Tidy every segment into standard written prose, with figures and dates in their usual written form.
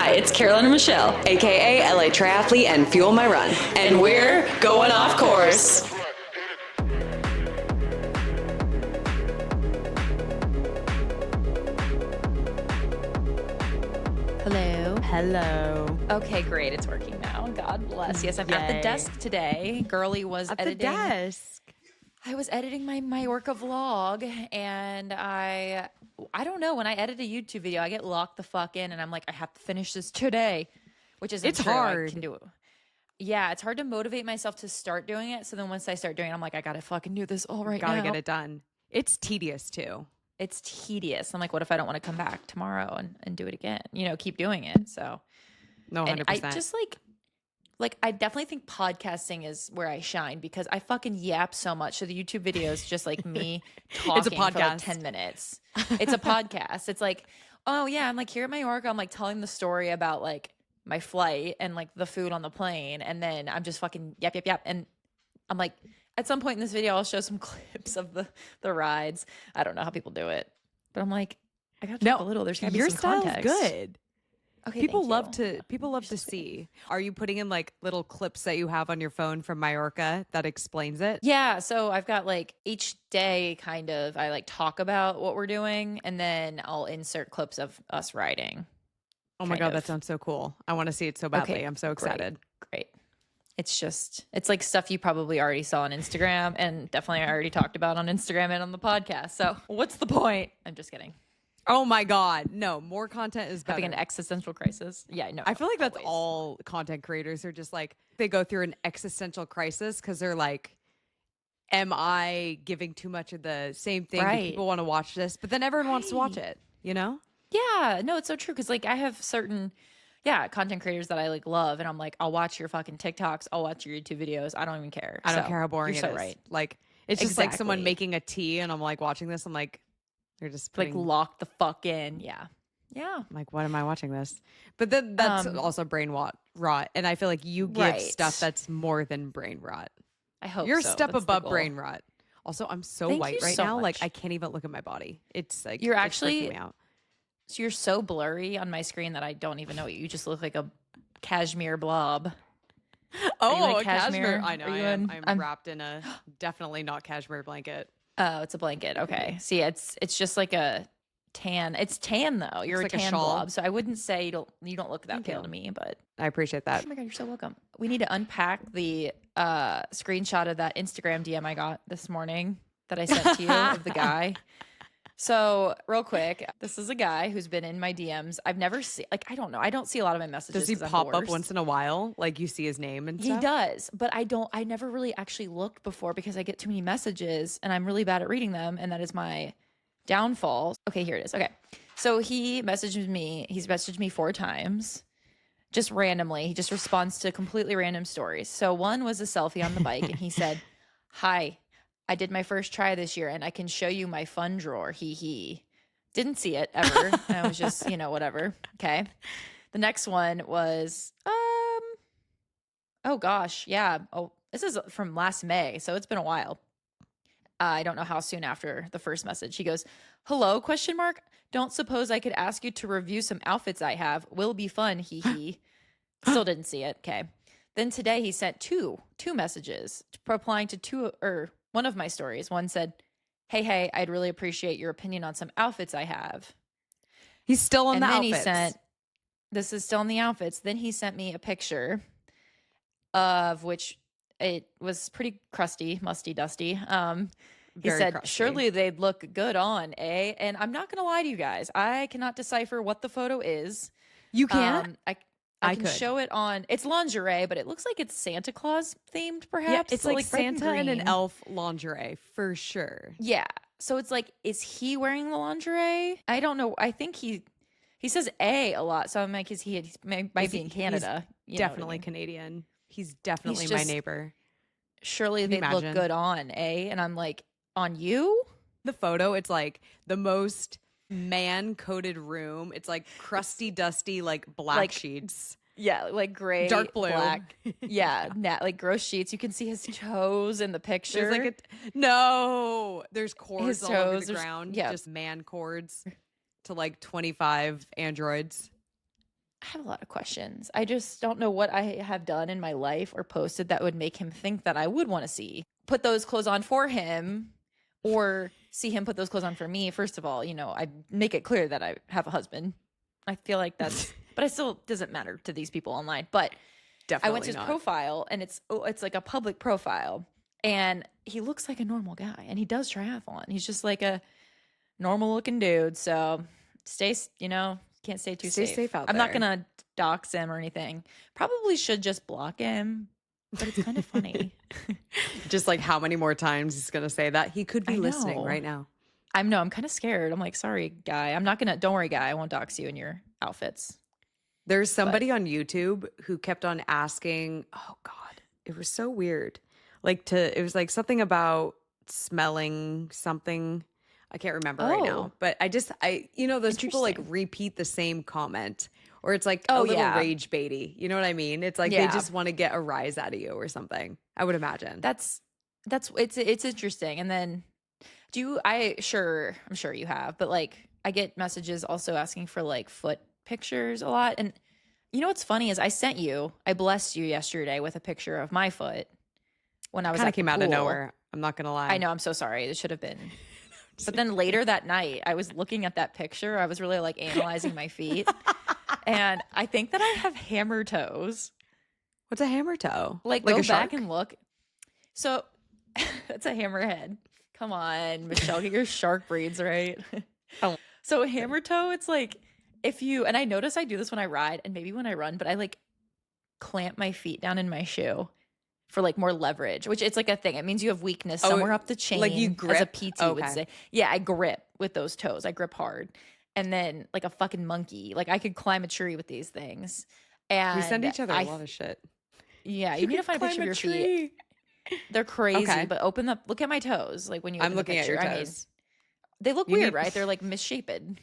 Hi, it's Carolyn and Michelle, aka LA Triathlete and Fuel My Run. And we're going off course. Hello. Hello. Okay, great. It's working now. God bless. Yes, I'm at the desk today. Girly was editing. At the desk. I was editing my Mallorca vlog, and I don't know. When I edit a YouTube video, I get locked the fuck in, and I'm like, I have to finish this today, which is It's true. hard. I can do it. Yeah, it's hard to motivate myself to start doing it. So then once I start doing it, I'm like, I gotta fucking do this all right now. Gotta get it done. It's tedious too. It's tedious. I'm like, what if I don't want to come back tomorrow and do it again? You know, keep doing it. So No, 100%. And I just like I definitely think podcasting is where I shine because I fucking yap so much. So the YouTube video is just like me talking for like 10 minutes. It's a podcast. It's like, oh yeah, I'm like here at Mallorca. I'm like telling the story about like my flight and like the food on the plane. And then I'm just fucking yap. And I'm like, at some point in this video, I'll show some clips of the rides. I don't know how people do it, but I'm like, I gotta talk a little. There's gotta be some context. Your style's good. Okay, people love to see. Are you putting in like little clips that you have on your phone from Mallorca that explains it? Yeah, so I've got like each day kind of I like talk about what we're doing and then I'll insert clips of us riding. Oh my God, that sounds so cool. I want to see it so badly. I'm so excited. Great. It's like stuff you probably already saw on Instagram and definitely I already talked about on Instagram and on the podcast. So what's the point? I'm just kidding. Oh my God. No, more content is better. Having an existential crisis. Yeah, no. I feel like that's all content creators are just like, they go through an existential crisis because they're like, am I giving too much of the same thing? Right. Do people want to watch this? But then everyone wants to watch it, you know? Yeah, no, it's so true. Cause like I have certain, content creators that I like love. And I'm like, I'll watch your fucking TikToks. I'll watch your YouTube videos. I don't even care. I don't care how boring you're it so is. Right. Like, it's just like someone making a tea and I'm like watching this. I'm like, they're just putting, like locked the fuck in. Yeah. I'm like, what am I watching this? But then that's also brain rot. And I feel like you give stuff that's more than brain rot. I hope you're a so. step That's above brain rot. Also, I'm so white right now. Like I can't even look at my body. It's like you're actually freaking me out. So you're so blurry on my screen that I don't even know you just look like a cashmere blob. Oh, a cashmere. I know. I'm wrapped in a definitely not cashmere blanket. Oh, it's a blanket. Okay. See, it's just like a tan. It's tan though. You're a tan blob. So I wouldn't say you don't look that pale to me, but I appreciate that. Oh my God, you're so welcome. We need to unpack the screenshot of that Instagram DM I got this morning that I sent to you of the guy. So real quick, this is a guy who's been in my DMs. I've never seen, like, I don't know. I don't see a lot of my messages. Does he pop up once in a while? Like you see his name and stuff? He does, but I never really actually looked before because I get too many messages and I'm really bad at reading them. And that is my downfall. Okay, here it is. Okay. So he messaged me. He's messaged me 4 times just randomly. He just responds to completely random stories. So one was a selfie on the bike and he said, "Hi, I did my first try this year and I can show you my fun drawer. He didn't see it ever. And I was just, whatever. Okay. The next one was, oh gosh. Yeah. Oh, this is from last May. So it's been a while. I don't know how soon after the first message. He goes, "Hello, question mark. Don't suppose I could ask you to review some outfits I have. Will be fun. He Still didn't see it. Okay. Then today he sent two messages replying to one of my stories. One said, hey, I'd really appreciate your opinion on some outfits I have." He's still on the outfits. And then he sent, this is still in the outfits. Then he sent me a picture of which it was pretty crusty, musty, dusty. He said, crusty. "Surely they'd look good on, eh?" And I'm not going to lie to you guys. I cannot decipher what the photo is. You can't? I can show it on. It's lingerie, but it looks like it's Santa Claus themed, perhaps. Yeah, it's like Santa and an elf lingerie for sure. Yeah. So it's like, is he wearing the lingerie? I don't know. I think he says a lot. So I'm like, he might be in Canada. He's definitely Canadian. He's definitely my neighbor. Surely they'd look good on, eh? And I'm like, on you? The photo, it's like the most man-coated room. It's like crusty, dusty, like black sheets. Yeah, like gray, dark blue, black. Yeah, like gross sheets. You can see his toes in the picture. There's there's cords all over the ground. Yeah, just man cords to like 25 androids. have a lot of questions. I just don't know what I have done in my life or posted that would make him think that I would want to put those clothes on for him or see him put those clothes on for me. First of all, I make it clear that I have a husband. I feel like that's, but it still doesn't matter to these people online. But Definitely I went to his not. profile and it's like a public profile and he looks like a normal guy and he does triathlon. He's just like a normal looking dude. So can't stay too Stay safe out I'm not there. going to dox him or anything. Probably should just block him, but it's kind of funny. Just like how many more times he's going to say that? He could be listening right now. I'm kind of scared. I'm like, sorry, guy. Don't worry, guy. I won't dox you in your outfits. There's somebody on YouTube who kept on asking, oh God, it was so weird. It was like something about smelling something. I can't remember right now, but those people like repeat the same comment or it's like a little rage baity. You know what I mean? It's like they just want to get a rise out of you or something. I would imagine. It's interesting. And then I'm sure you have, but like I get messages also asking for like foot pictures a lot. And you know what's funny is I blessed you yesterday with a picture of my foot when I was kind at of came the out of pool. nowhere. I'm not gonna lie. I know. I'm so sorry. It should have been. But then later that night, I was looking at that picture. I was really like analyzing my feet. And I think that I have hammer toes. What's a hammer toe? Like go back and look. So that's a hammerhead. Come on, Michelle, get your shark breeds right. Oh. So hammer toe, it's like and I notice I do this when I ride and maybe when I run, but I like clamp my feet down in my shoe for like more leverage, which it's like a thing. It means you have weakness somewhere up the chain. Like you grip? As a PT would say. Yeah, I grip with those toes. I grip hard. And then like a fucking monkey, like I could climb a tree with these things. And we send each other a lot of shit. Yeah, you need to find a picture of your feet. They're crazy, but look at my toes. Like when you I'm looking at your toes. I mean, they look weird, right? They're like misshapen.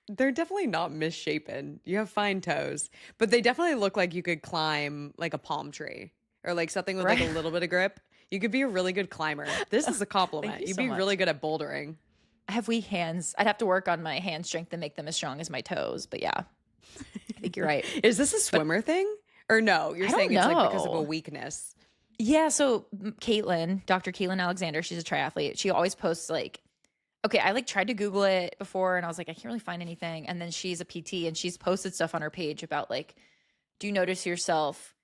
They're definitely not misshapen. You have fine toes, but they definitely look like you could climb like a palm tree or like something with like a little bit of grip. You could be a really good climber. This is a compliment. You'd be really good at bouldering. I have weak hands. I'd have to work on my hand strength to make them as strong as my toes. But yeah, I think you're right. Is this a swimmer thing? Or no, you're saying it's like because of a weakness. Yeah, so Dr. Caitlin Alexander, she's a triathlete. She always posts like, okay, I like tried to Google it before and I was like, I can't really find anything. And then she's a PT and she's posted stuff on her page about like, do you notice yourself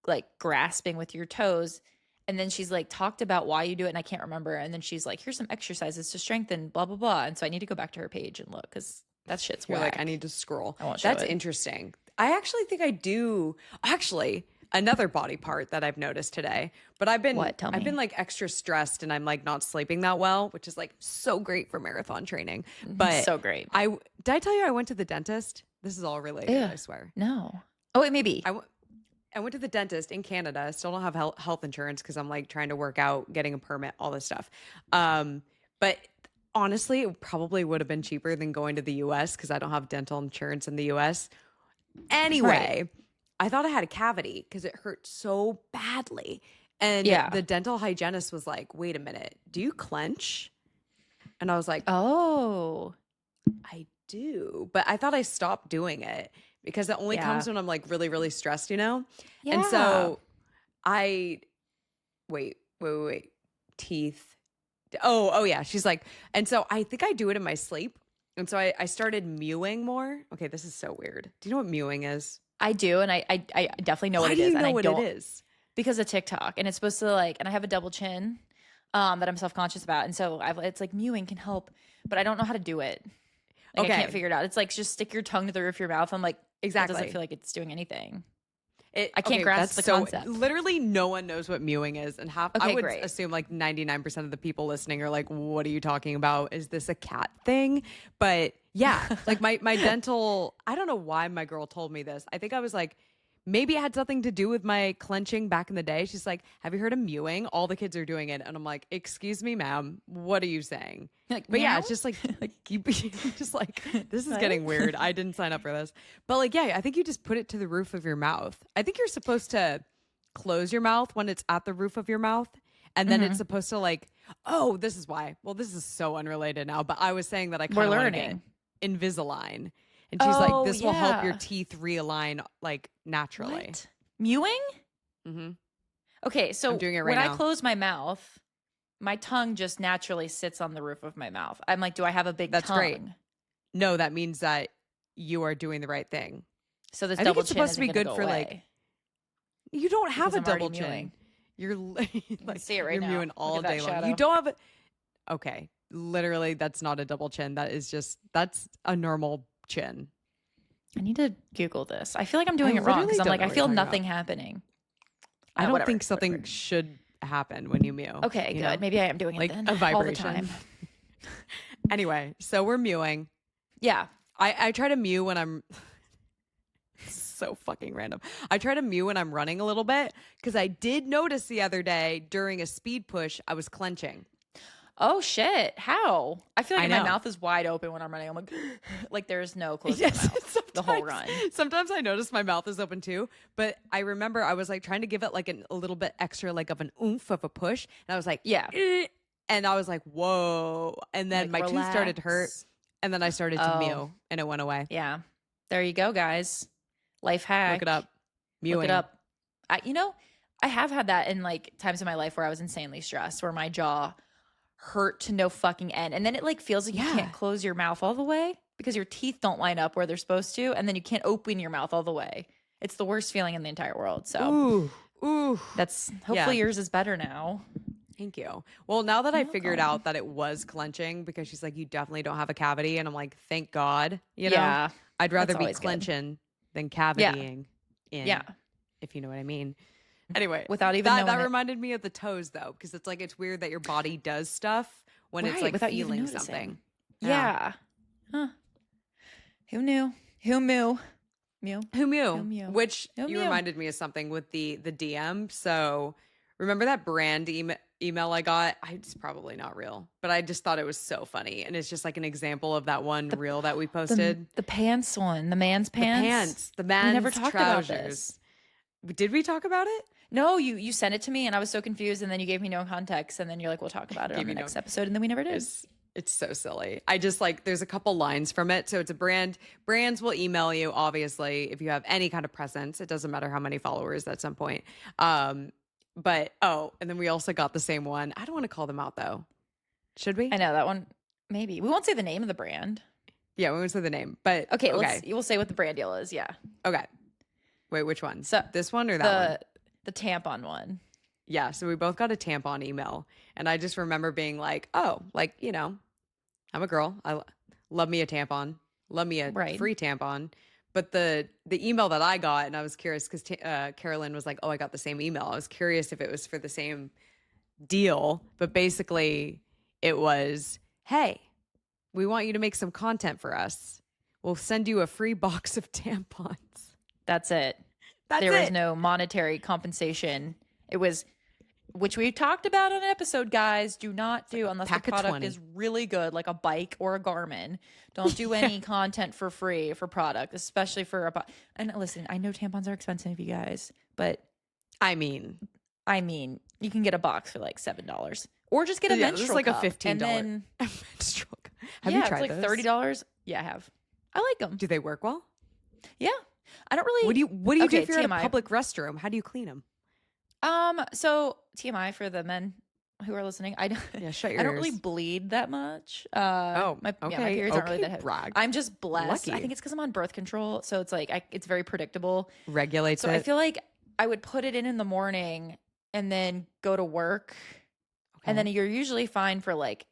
like grasping with your toes? And then she's like talked about why you do it and I can't remember. And then she's like, here's some exercises to strengthen, blah, blah, blah. And so I need to go back to her page and look because that shit's whack. You're like, I need to scroll. That's interesting. I actually think I do. Actually, another body part that I've noticed today, but I've been like extra stressed and I'm like not sleeping that well, which is like so great for marathon training. But so great. Did I tell you I went to the dentist? This is all related, I swear. No. Oh, wait, maybe. I went to the dentist in Canada. I still don't have health insurance because I'm like trying to work out, getting a permit, all this stuff. But honestly, it probably would have been cheaper than going to the US because I don't have dental insurance in the US. Anyway, I thought I had a cavity because it hurt so badly. And the dental hygienist was like, wait a minute, do you clench? And I was like, oh, I do. But I thought I stopped doing it because it only comes when I'm like really, really stressed, you know? Yeah. And so wait. Teeth. Oh yeah. She's like, and so I think I do it in my sleep. And so I started mewing more. Okay, this is so weird. Do you know what mewing is? I do, and I definitely know what it is. Why do you know what it is? Because of TikTok, and it's supposed to like, and I have a double chin that I'm self-conscious about, and so it's like mewing can help, but I don't know how to do it. Like, I can't figure it out. It's like just stick your tongue to the roof of your mouth. I'm like, exactly. It doesn't feel like it's doing anything. I can't grasp the concept. Literally, no one knows what mewing is, and I would assume like 99% of the people listening are like, "What are you talking about? Is this a cat thing?" But yeah, like my dental. I don't know why my girl told me this. I think I was like, maybe it had something to do with my clenching back in the day. She's like, "Have you heard of mewing? All the kids are doing it," and I'm like, "Excuse me, ma'am, what are you saying?" Like, but yeah, it's just like you just like this is getting weird. I didn't sign up for this. But like, yeah, I think you just put it to the roof of your mouth. I think you're supposed to close your mouth when it's at the roof of your mouth. And then it's supposed to like, oh, this is why. Well, this is so unrelated now. But I was saying that I kind of want to get Invisalign. And she's like, this will help your yeah. teeth realign like naturally. What? Mewing? Mm-hmm. Okay, so I'm doing it right when I now. close my mouth, my tongue just naturally sits on the roof of my mouth. I'm like, do I have a big That's tongue? great. No, that means that you are doing the right thing. So this I think double it's chin supposed to isn't be gonna good go for like, away you don't have because a I'm already double chin. mewing. You're like, see it right you're now. mewing Look all at that day long. shadow. You don't have okay. Literally, that's not a double chin. That's a normal chin. I need to Google this. I feel like I'm doing it wrong literally because I'm don't like, know I what feel you're talking nothing happening. I don't Whatever, think something whatever. should happen when you mew. Okay, you good. know? Maybe I am doing Like it then. a all the vibration. time. Anyway, so we're mewing. Yeah. I try to mew when I'm so fucking random. I try to mew when I'm running a little bit because I did notice the other day during a speed push I was clenching. Oh shit! How? I feel like I my know. mouth is wide open when I'm running. I'm like there's no closing my mouth the whole run. Sometimes I notice my mouth is open too, but I remember I was like trying to give it like a little bit extra, like of an oomph of a push, and I was like, Yeah. "Eh," and I was like, whoa, and then Like, my tooth started to hurt, relax. and then I started to Oh. mew, and it went away. Yeah. There you go, guys. Life hack. Look it up. Mewing. Look it up. I have had that in like times in my life where I was insanely stressed, where my jaw hurt to no fucking end. And then it like feels like you Yeah. can't close your mouth all the way because your teeth don't line up where they're supposed to. And then you can't open your mouth all the way. It's the worst feeling in the entire world. So Ooh. that's hopefully yours is better now. Thank you. Well, now that I figured welcome. out that it was clenching, because she's like, you definitely don't have a cavity, and I'm like, thank God. You know, Yeah. I'd rather That's be always good. clenching than cavitying. Yeah. If you know what I mean. Anyway, Without even that knowing it. reminded me of the toes though, because it's like it's weird that your body does stuff when it's Right, like without you even feeling noticing. something. Yeah. Huh. Who knew? Who knew? Mew. Who knew? Who knew? Which Who you knew? reminded me of something with the DM. So remember that brand email I got? It's probably not real, but I just thought it was so funny, and it's just like an example of that one reel that we posted. The pants one, the man's pants. The man's We never talked trousers. about this. Did we talk about it? No, you sent it to me and I was so confused, and then you gave me no context, and then you're like, we'll talk about it on the next episode, and then we never did. It's so silly. I just like, there's a couple lines from it. So it's a brand. Brands will email you, obviously, if you have any kind of presence. It doesn't matter how many followers at some point. And then we also got the same one. I don't want to call them out though. Should we? I know that one. Maybe we won't say the name of the brand. Yeah, we won't say the name, but Okay, we'll say what the brand deal is. Yeah. Okay. Wait, which one? So this one or that one? The tampon one. Yeah. So we both got a tampon email, and I just remember being like, oh, like, you know, I'm a girl. I love me a tampon, love me a free tampon. But the email that I got, and I was curious because Carolyn was like, oh, I got the same email. I was curious if it was for the same deal, but basically it was, hey, we want you to make some content for us. We'll send you a free box of tampons. That's it. There was no monetary compensation. It was, which we talked about on an episode, guys. Do not do unless the product is really good, like a bike or a Garmin. Don't do any content for free for product, especially for and listen, I know tampons are expensive, you guys, but I mean, you can get a box for like $7, or just get a menstrual like cup, a $15 and then menstrual cup. Have you tried it's like those? $30. Yeah, I have. I like them. Do they work well? Yeah, I don't really. What do you do if you're in TMI. a public restroom? How do you clean them? So TMI for the men who are listening. I shut your I don't ears. really bleed that much. Okay. My periods aren't really that heavy. Brag. I'm just blessed. Lucky. I think it's because I'm on birth control, so it's like it's very predictable. Regulates So it. I feel like I would put it in the morning and then go to work, and then you're usually fine for like.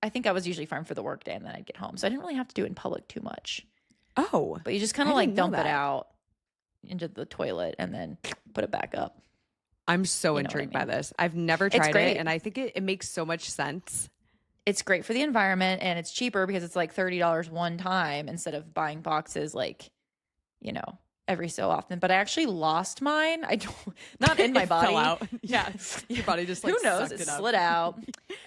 I think I was usually fine for the work day, and then I'd get home, so I didn't really have to do it in public too much. Oh, But you just kind of like dump it out into the toilet and then put it back up. I'm so intrigued by this. I've never tried great. it, and I think it makes so much sense. It's great for the environment, and it's cheaper because it's like $30 one time instead of buying boxes like, every so often. But I actually lost mine. I don't, not in my body. Fell out. Yeah, your body just like who knows? sucked It up. slid out.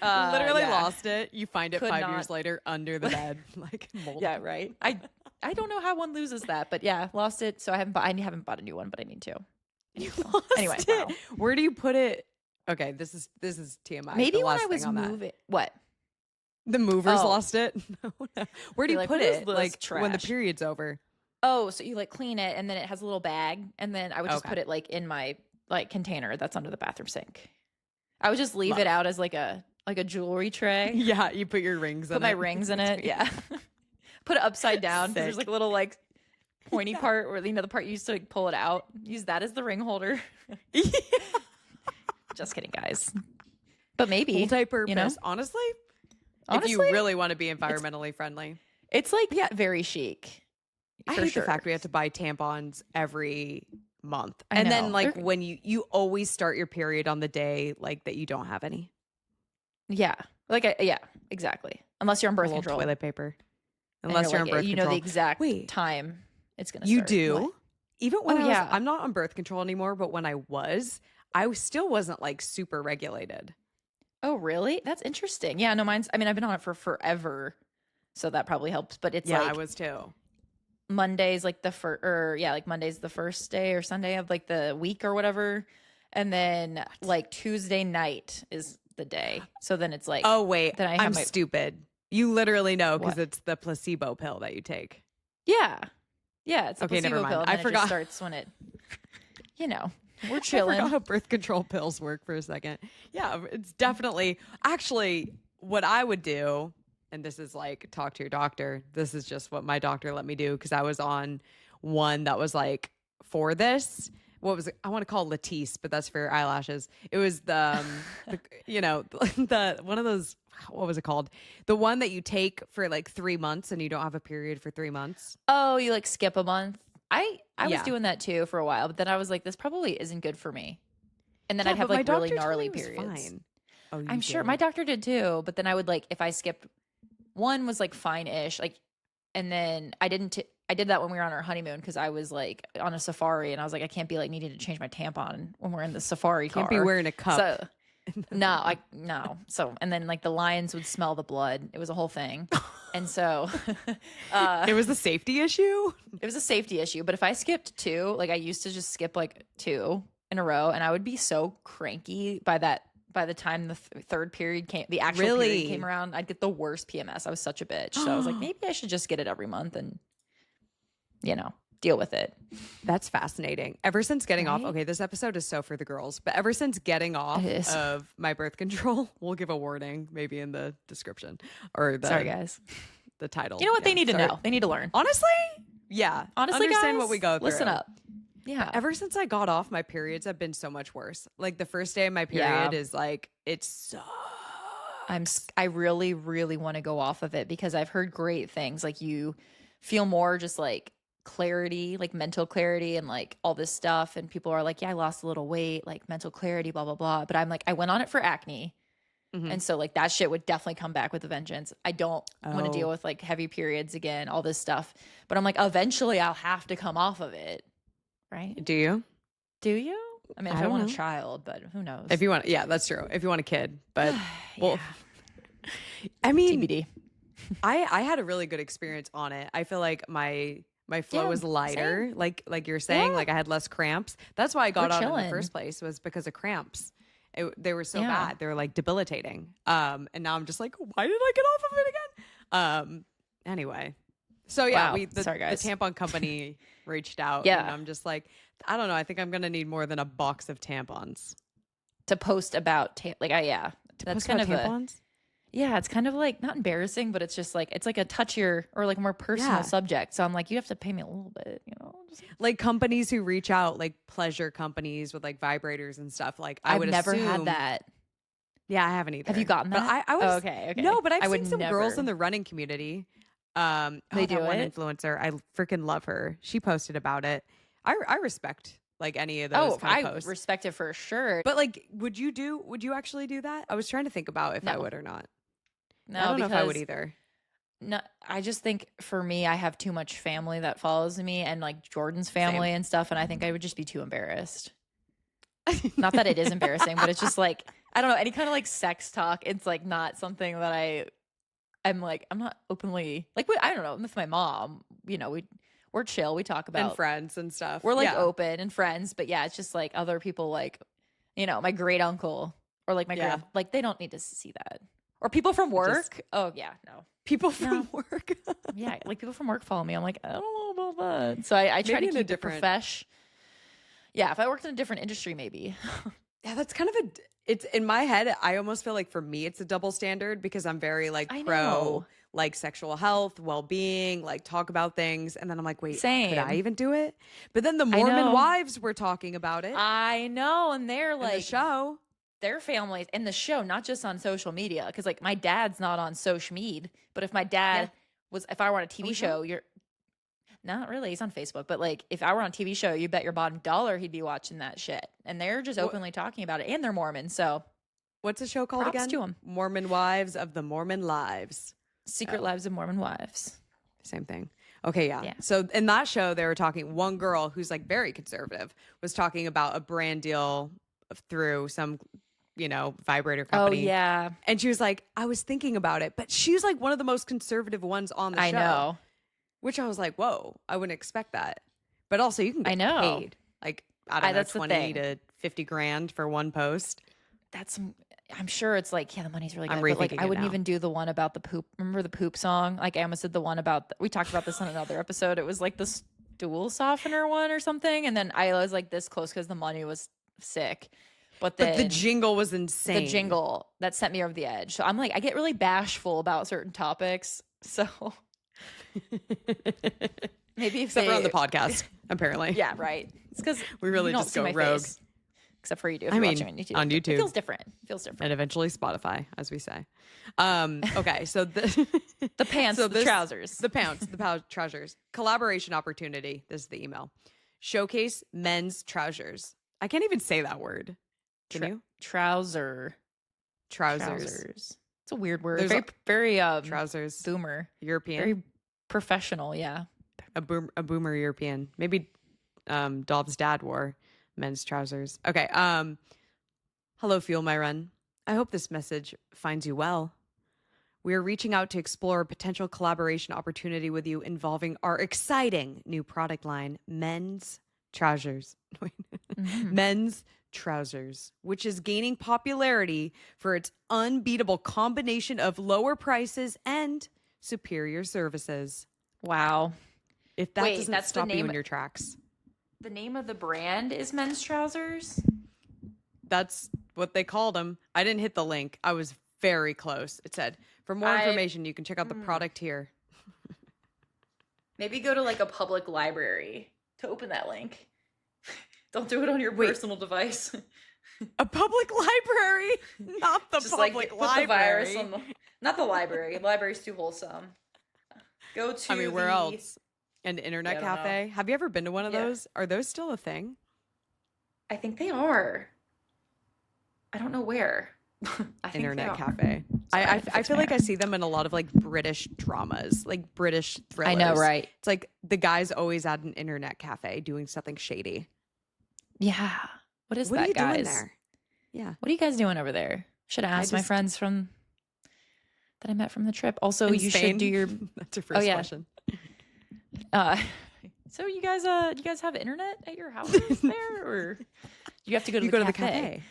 Literally Yeah. lost it. You find it Could 5 years not. later under the bed, like mold. Yeah, right. I don't know how one loses that, but yeah, lost it. So I haven't bought a new one, but I need to. You lost anyway, it. wow. Where do you put it? Okay, this is TMI. Maybe the when last I was thing on that. moving. What? The movers Oh. lost it. No. Where do You're you like, put "What is it? this Like when the trash?" period's over. Oh, so you like clean it and then it has a little bag and then I would just Okay. put it like in my like container that's under the bathroom sink. I would just leave Love. it out as like a jewelry tray. Yeah, you put your rings in Put my it. rings in it. Yeah. Put it upside down because there's Sick. like a little like pointy part where the part you used to like, pull it out. Use that as the ring holder. Yeah. Just kidding, guys. But maybe Multi-purpose. you know? Honestly, Honestly, if you really want to be environmentally friendly. it's like very chic. I for hate sure. the fact we have to buy tampons every month. I And know. then like They're- when you always start your period on the day like that you don't have any. Yeah. Like yeah, exactly. Unless you're on birth Little control. toilet paper. And Unless you're on birth you control. know the exact Wait. time it's gonna You start. do? What? Even when Oh, yeah. I'm not on birth control anymore, but when I was, I still wasn't like super regulated. Oh, really? That's interesting. Yeah, no, I've been on it for forever. So that probably helps. But it's Yeah, like I was too. Monday's like the first, or yeah, like Monday's the first day or Sunday of like the week or whatever. And then like Tuesday night is the day. So then it's like, Oh wait, then I have I'm my- stupid. You literally know because What? it's the placebo pill that you take. yeah. Yeah, it's a Okay, never placebo mind. pill. And I then it forgot. just starts when it, we're I chilling. forgot how birth control pills work for a second. Yeah, it's definitely actually what I would do, and this is like talk to your doctor. This is just what my doctor let me do because I was on one that was like for this. What was it? I want to call it Latisse, but that's for your eyelashes. It was the one of those. What was it called? The one that you take for like 3 months and you don't have a period for 3 months. Oh, you like skip a month? I was Yeah. doing that too for a while, but then I was like, this probably isn't good for me. And then Yeah, I'd have but my like really doctor told gnarly me it was periods. fine. Oh, you I'm sure did? my doctor did too, but then I would like if I skipped one was like fine-ish, like, and then I did that when we were on our honeymoon because I was like on a safari and I was like I can't be like needing to change my tampon when we're in the safari car. Can't be wearing a cup. So no. So and then like the lions would smell the blood. It was a whole thing, and so It was a safety issue. it was a safety issue. But if I skipped two, like I used to just skip like two in a row, and I would be so cranky by the time the third period came, the actual Really? period came around, I'd get the worst PMS. I was such a bitch. So I was like, maybe I should just get it every month and, deal with it. That's fascinating. Ever since getting off, Right? okay, this episode is so for the girls, but ever since getting off It is. of my birth control, we'll give a warning maybe in the description or the Sorry, guys. the title. You know what? They Yeah, need to sorry. know. They need to learn. Honestly, yeah. Honestly, understand guys, what we go through. listen up. Yeah. Ever since I got off, my periods have been so much worse. Like the first day of my period Yeah. is like it sucks. I really, really want to go off of it because I've heard great things. Like you feel more just like clarity, like mental clarity and like all this stuff. And people are like, yeah, I lost a little weight, like mental clarity, blah, blah, blah. But I'm like, I went on it for acne. Mhm. And so like that shit would definitely come back with a vengeance. I don't want to Oh. deal with like heavy periods again, all this stuff. But I'm like, eventually I'll have to come off of it. Right? Do you? Do you? I mean, if I I don't want know. a child, but who knows? If you want, yeah, that's true. If you want a kid, but well, Yeah. I mean, TBD. I had a really good experience on it. I feel like my flow Yeah, was lighter, like you're saying, Yeah. like I had less cramps. That's why I got We're on in chilling. the first place was because of cramps. They were so Yeah. bad. They were like debilitating. And now I'm just like, why did I get off of it again? Anyway. So yeah, Wow. the Sorry, guys. tampon company reached out. Yeah. And I'm just like, I don't know. I think I'm gonna need more than a box of tampons. To post about that's Post kind about of tampons? it's kind of like not embarrassing, but it's just like it's like a touchier or like more personal Yeah. subject. So I'm like, you have to pay me a little bit, just Like companies who reach out, like pleasure companies with like vibrators and stuff. Like I I've would never assume, had that. Yeah, I haven't either. Have you gotten But that? I was Oh, okay. No, but I've I seen would some girls never. in the running community. They That do one it? influencer. I freaking love her. She posted about it. I respect like any of those kind of I posts. respect it for sure. But like, would you actually do that? I was trying to think about if I No. would or not. no, I don't know if I would because- either. No, I just think for me, I have too much family that follows me and like Jordan's family and stuff. And I think I would just be too embarrassed. Not that it is embarrassing, but it's just like, I don't know, any kind of like sex talk. It's like not something that I'm like, I'm not openly like, I don't know, with my mom, we're chill. We talk about And friends and stuff. we're like Yeah. open and friends, but yeah, it's just like other people like, my great uncle or like my Yeah. like they don't need to see that. Or people from work. Oh yeah, no. People from work. Yeah, like people from work follow me. I'm like, I don't know about that. So I try Maybe to in a keep it different- profesh. Yeah, if I worked in a different industry, maybe. Yeah, that's kind of it's in my head. I almost feel like for me, it's a double standard because I'm very like I pro, know. like sexual health, well-being, like talk about things. And then I'm like, wait, could I Same. even do it? But then the Mormon know. wives were talking about it I know, and they're in the like show. their families in the show, not just on social media. Because like my dad's not on social media, but if my dad was, if I were on a TV he's show, you're not really. He's on Facebook, but like if I were on a TV show, you bet your bottom dollar he'd be watching that shit. And they're just openly talking about it, and they're Mormon, so What's the show called props again? to 'em. Mormon Wives of the Mormon Lives. Secret Lives of Mormon Wives. Same thing. Okay, yeah. Yeah. So in that show, they were talking, one girl who's like very conservative was talking about a brand deal through some, vibrator Oh company. yeah, And she was like, I was thinking about it, but she's like one of the most conservative ones on the show. I know. Which I was like, whoa, I wouldn't expect that. But also you can get I know. paid. Like, I don't know, that's the 20 thing. to 50 grand for one post. That's I'm sure it's like, yeah, the money's really good. I'm But like rethinking I it wouldn't now. even do the one about the poop. Remember the poop song? Like I almost did the one about we talked about this on another episode. It was like the stool softener one or something. And then I was like this close because the money was sick. But then the jingle was insane. the jingle that sent me over the edge. So I'm like, I get really bashful about certain topics. So maybe if Except they, for on the podcast, apparently. Yeah, right. It's because We really you don't just see go my rogue. face. Except for you do if I you're mean, watching on YouTube. on YouTube. It feels different. It feels different. And eventually Spotify, as we say. Okay, so the The pants, so the this- trousers. the pants, trousers. Collaboration opportunity. This is the email. Showcase men's trousers. I can't even say that word. Can you? Trouser. Trousers. It's a weird word. There's Very Trousers. boomer. European. Very professional, yeah. A boomer European. Maybe Dobbs' dad wore men's trousers. Okay. Hello, Fuel My Run. I hope this message finds you well. We are reaching out to explore a potential collaboration opportunity with you involving our exciting new product line, men's trousers. Men's trousers, which is gaining popularity for its unbeatable combination of lower prices and superior services. Wow. If that Wait, doesn't that's the stop you name- in your tracks. The name of the brand is men's trousers? That's what they called them. I didn't hit the link. I was very close. It said, for more information, you can check out the product here. Maybe go to like a public library to open that link. Don't do it on your personal device. A public library, not the Just public like put library. the virus on the not the library. The library's too wholesome. Go to I mean, where the- else? An internet I don't know. cafe? Have you ever been to one of Yeah. those? Are those still a thing? I think they are. I don't know where. I think Internet they are. cafe. Sorry, I fix feel my like I hair. see them in a lot of like British dramas, like British thrillers. I know, right? It's like the guy's always at an internet cafe doing something shady. Yeah. What is What that, are you guys? doing there? Yeah. What are you guys doing over there? Should have asked my just- friends from that I met from the trip. Also, In you Spain? should do your That's your first yeah. question. uh so you guys have internet at your house there or you have to go to You the go to the cafe? cafe.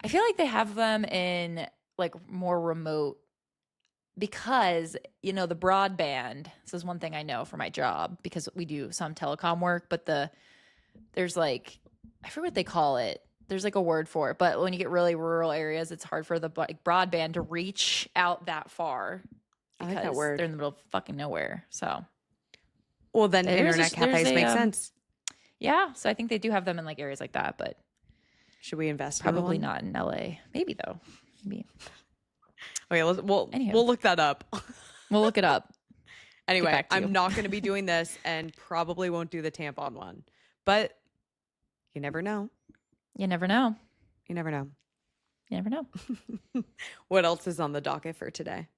I feel like they have them in like more remote because the broadband. This is one thing I know for my job because we do some telecom work, but there's like I forget what they call it. There's like a word for it, but when you get really rural areas, it's hard for the broadband to reach out that far. I like that because word. They're in the middle of fucking nowhere. So Well, then There's internet there's cafes make a, sense. yeah, so I think they do have them in like areas like that, but Should we invest? in probably one? not in LA. Maybe though. Maybe Okay, Anywho. we'll look that up. we'll look it up. Anyway, back to you. I'm not going to be doing this and probably won't do the tampon one. But you never know. You never know. You never know. You never know. What else is on the docket for today?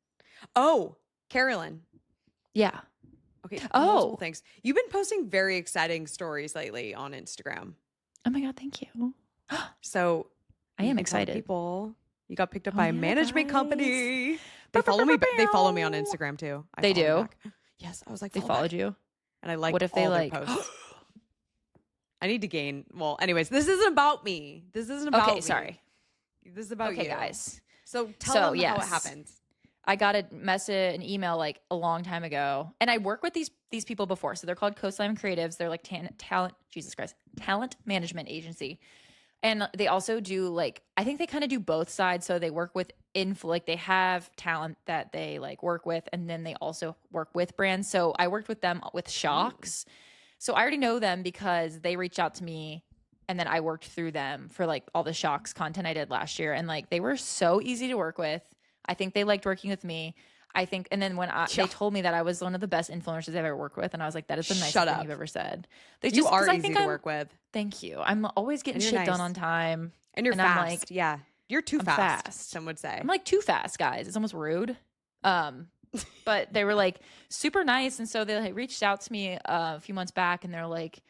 Oh, Carolyn. Yeah. Okay. Oh. Multiple things. You've been posting very exciting stories lately on Instagram. Oh my god, thank you. So I you am can tell excited. people you got picked up Oh, by a yeah, management guys. company. They follow me. They follow me on Instagram too. I They follow them do? back. Yes, I was like, They follow followed back. you. And I like. What if they all their like posts. I need to gain. Well, anyways, this isn't about me. This isn't about Okay, me. sorry. This is about Okay, you guys. So tell them how it yes. happens. I got a message, an email like a long time ago, and I work with these people before. So they're called Coastline Creatives. They're like talent management agency, and they also do like I think they kind of do both sides. So they work with like they have talent that they like work with, and then they also work with brands. So I worked with them with Shocks. So I already know them because they reached out to me. And then I worked through them for like all the Shocks content I did last year. And like they were so easy to work with. I think they liked working with me. I think, and then when they told me that I was one of the best influencers I've ever worked with, and I was like, that is the nicest thing you've ever said. You are easy to work with. Thank you. I'm always getting shit done on time. And you're fast. I'm like, yeah. You're too fast, some would say. I'm like too fast, guys. It's almost rude. But they were like super nice. And so they like, reached out to me a few months back and they're like,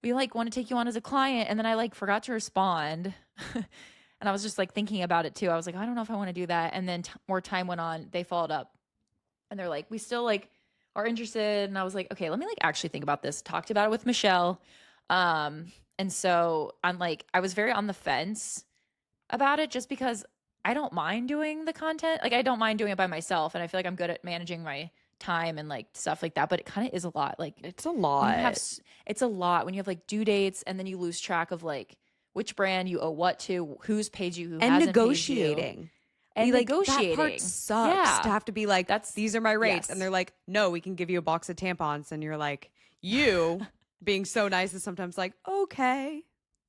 we like want to take you on as a client. And then I like forgot to respond. And I was just like thinking about it too. I was like, I don't know if I want to do that. And then more time went on. They followed up and they're like, we still like are interested. And I was like, okay, let me like actually think about this. Talked about it with Michelle. And so I'm like, I was very on the fence about it just because I don't mind doing the content. Like I don't mind doing it by myself. And I feel like I'm good at managing my time and like stuff like that, but it kind of is a lot. Like it's a lot. It's a lot when you have like due dates and then you lose track of like which brand you owe what to, who's paid you, who hasn't negotiating. Paid you. And like, negotiating. That part sucks to have to be like, these are my rates. Yes. And they're like, no, we can give you a box of tampons. And you're like, you being so nice is sometimes like, okay.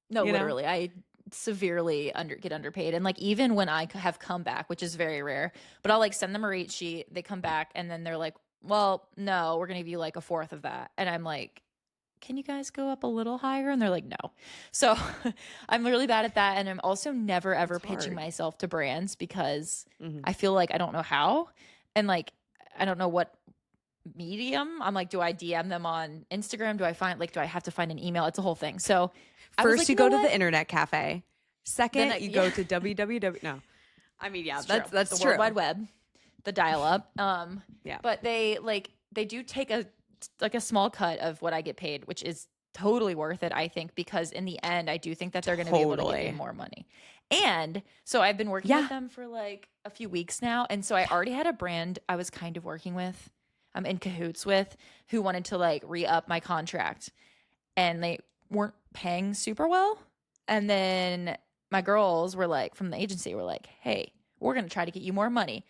No, literally. I severely get underpaid. And like, even when I have come back, which is very rare, but I'll like send them a rate sheet. They come back and then they're like, well, no, we're going to give you like a fourth of that. And I'm like, can you guys go up a little higher? And they're like, no. So I'm really bad at that. And I'm also never, ever pitching myself to brands because I feel like I don't know how. And like, I don't know what medium. I'm like, do I DM them on Instagram? Do I have to find an email? It's a whole thing. So first like, you go to the internet cafe. Second, you go to www. No, I mean, yeah, that's the true. World Wide Web, the dial up. Yeah. But they do take a small cut of what I get paid, which is totally worth it, I think, because in the end, I do think that they're going to be able to give me more money. And so I've been working with them for like a few weeks now. And so I already had a brand I was kind of working with, I'm in cahoots with, who wanted to like re-up my contract. And they weren't paying super well. And then my girls were like, from the agency, were like, hey, we're going to try to get you more money.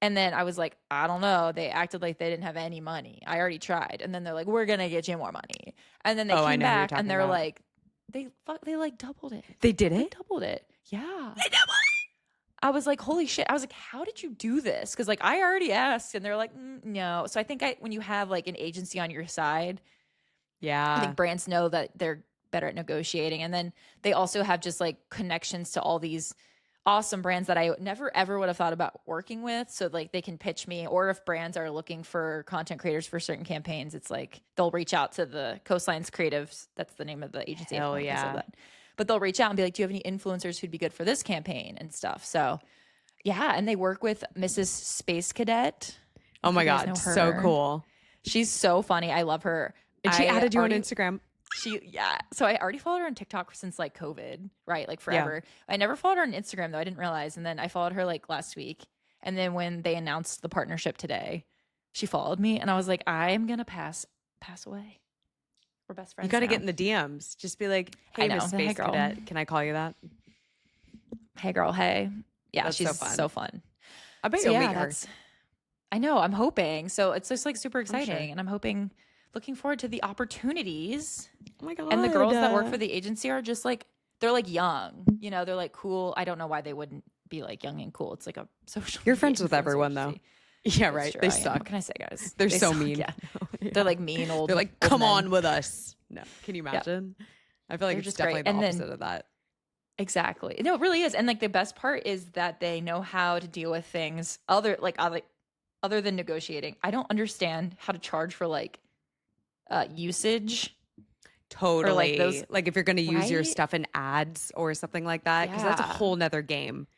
And then I was like, I don't know. They acted like they didn't have any money. I already tried. And then they're like, we're going to get you more money. And then they came back and they're like, they like doubled it. They did it? They doubled it. Yeah. They doubled it. I was like, holy shit. I was like, how did you do this? Because like I already asked and they're like, no. So I think when you have like an agency on your side, I think brands know that they're better at negotiating. And then they also have just like connections to all these awesome brands that I never ever would have thought about working with. So like they can pitch me, or if brands are looking for content creators for certain campaigns, it's like they'll reach out to the Coastlines Creatives. That's the name of the agency. Hell yeah. But they'll reach out and be like, do you have any influencers who'd be good for this campaign and stuff? So yeah. And they work with Mrs. Space Cadet. Oh my God. So cool. She's so funny. I love her. And she added you on Instagram. So I already followed her on TikTok since like COVID, right? Like forever. I never followed her on Instagram though. I didn't realize. And then I followed her like last week. And then when they announced the partnership today, she followed me and I was like, I am going to pass away. We're best friends. You got to now. get in the DMs. Just be like, hey, Miss Space Cadet, can I call you that? Hey girl. Hey. Yeah. That's she's so fun. I bet so you'll meet her. I know. I'm hoping. So it's just like super exciting. And I'm looking forward to the opportunities. Oh my God. And the girls that work for the agency are just like, they're like young, they're like cool. I don't know why they wouldn't be like young and cool. It's like a social. You're friends with everyone though. Yeah, right. They suck. What can I say, guys? They're so mean. Yeah. They're like mean old. They're like, come on with us. No. Can you imagine? Yeah. I feel like They're it's just definitely great. the opposite of that. Exactly. No, it really is. And like the best part is that they know how to deal with things other than negotiating. I don't understand how to charge for like usage. Totally. Or like if you're going to use your stuff in ads or something like that, because that's a whole nother game.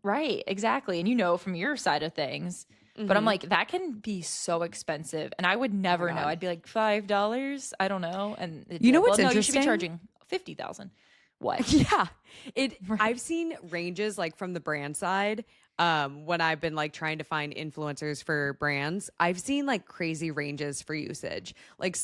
Right. Exactly. And from your side of things, but I'm like, that can be so expensive. And I would never know. I'd be like $5. I don't know. And what's interesting? You should be charging $50,000. What? Yeah. I've seen ranges like from the brand side. When I've been like trying to find influencers for brands, I've seen like crazy ranges for usage. Like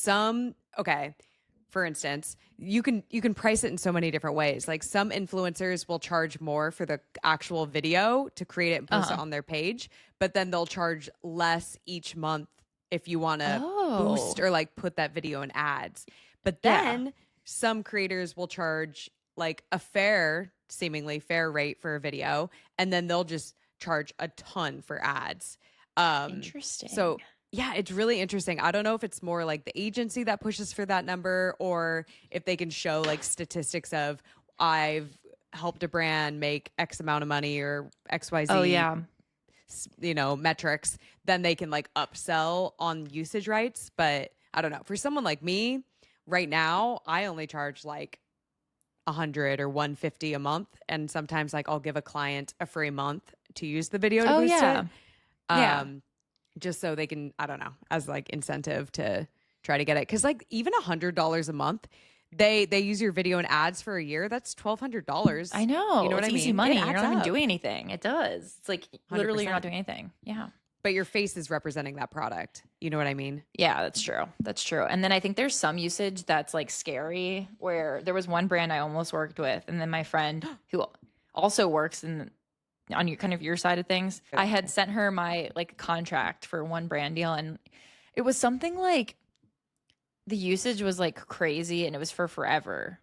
for instance, you can price it in so many different ways. Like some influencers will charge more for the actual video to create it and post it on their page, but then they'll charge less each month if you want to boost or like put that video in ads. But then some creators will charge like a seemingly fair rate for a video, and then they'll just charge a ton for ads. Interesting. So yeah, it's really interesting. I don't know if it's more like the agency that pushes for that number, or if they can show like statistics of I've helped a brand make X amount of money or XYZ. Oh yeah. Metrics, then they can like upsell on usage rights. But I don't know. For someone like me right now, I only charge like 100 or 150 a month, and sometimes like I'll give a client a free month to use the video to boost it. Just so they can, I don't know, as like incentive to try to get it. Cause like even $100 a month, they use your video and ads for a year. That's $1,200. I know. You know what I mean? Easy money. It You're adds not even up. doing anything. It does. It's like literally 100%. you're not doing anything. Yeah. But your face is representing that product. You know what I mean? Yeah, that's true. That's true. And then I think there's some usage that's like scary, where there was one brand I almost worked with, and then my friend who also works on your side of things, I had sent her my like contract for one brand deal, and it was something like the usage was like crazy, and it was for forever,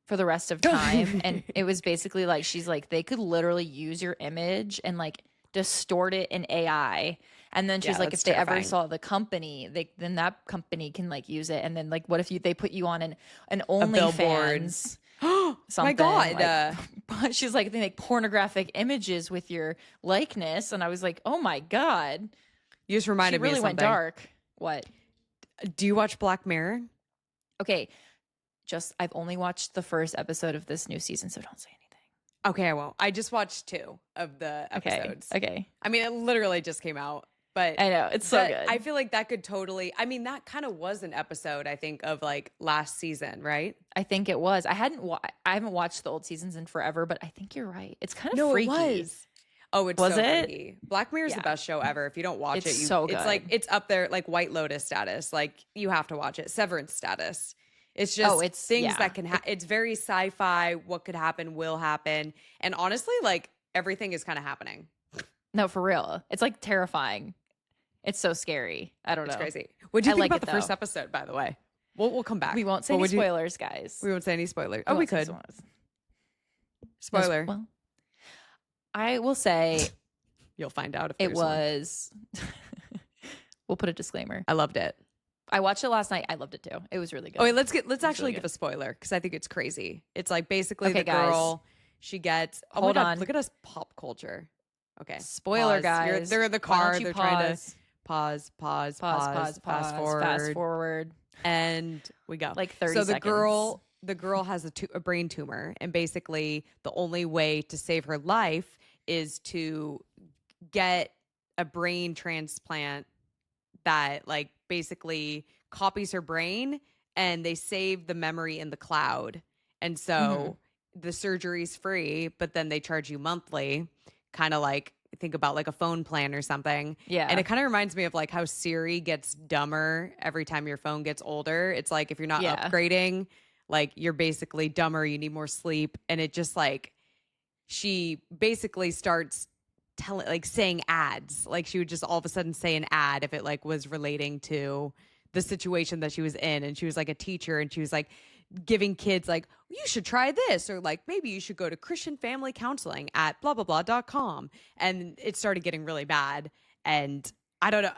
for the rest of time. And it was basically like, she's like, they could literally use your image and like distort it in AI. And then she's like, if they ever saw the company, then that company can like use it. And then like, what if they put you on an OnlyFans? My God. Like, she's like, they make pornographic images with your likeness. And I was like, oh my God. You just reminded me of something. Went dark. What? Do you watch Black Mirror? Okay. I've only watched the first episode of this new season, so don't say anything. Okay, I won't. I just watched 2 of the episodes. Okay. I mean, it literally just came out, but I know, it's so good. I feel like that could totally, I mean, that kind of was an episode, I think, of like last season, right? I think it was. I haven't watched the old seasons in forever, but I think you're right. It's kind of freaky. It was. Oh, it's was so it? freaky. Black Mirror is the best show ever. If you don't watch it's so good. It's like, it's up there, like White Lotus status. Like, you have to watch it. Severance status. It's just it's things that can it's very sci-fi. What could happen will happen. And honestly, like everything is kind of happening. No, for real. It's like terrifying. It's so scary. I don't know. It's crazy. What do you think about the first episode, by the way? We'll come back. We won't say any spoilers, guys. We won't say any spoilers. Oh, we could. Spoiler. Well, I will say you'll find out if it was. We'll put a disclaimer. I loved it. I watched it last night. I loved it too. It was really good. Oh, wait, let's actually give a spoiler, because I think it's crazy. It's like basically the girl, she gets hold on. Look at us pop culture. Okay. Spoiler, guys. They're in the car. They're trying to pause, fast forward. And we go. Like 30 seconds. So the girl has a brain tumor, and basically the only way to save her life is to get a brain transplant that like basically copies her brain, and they save the memory in the cloud. And so the surgery's free, but then they charge you monthly, kind of like think about like a phone plan or something. Yeah. And it kind of reminds me of like how Siri gets dumber every time your phone gets older. It's like if you're not upgrading, like you're basically dumber, you need more sleep. And it just like, she basically starts saying ads. Like she would just all of a sudden say an ad if it like was relating to the situation that she was in. And she was like a teacher, and she was like giving kids like, you should try this, or like maybe you should go to Christian family counseling at blah blah blah.com. And it started getting really bad, and I don't know,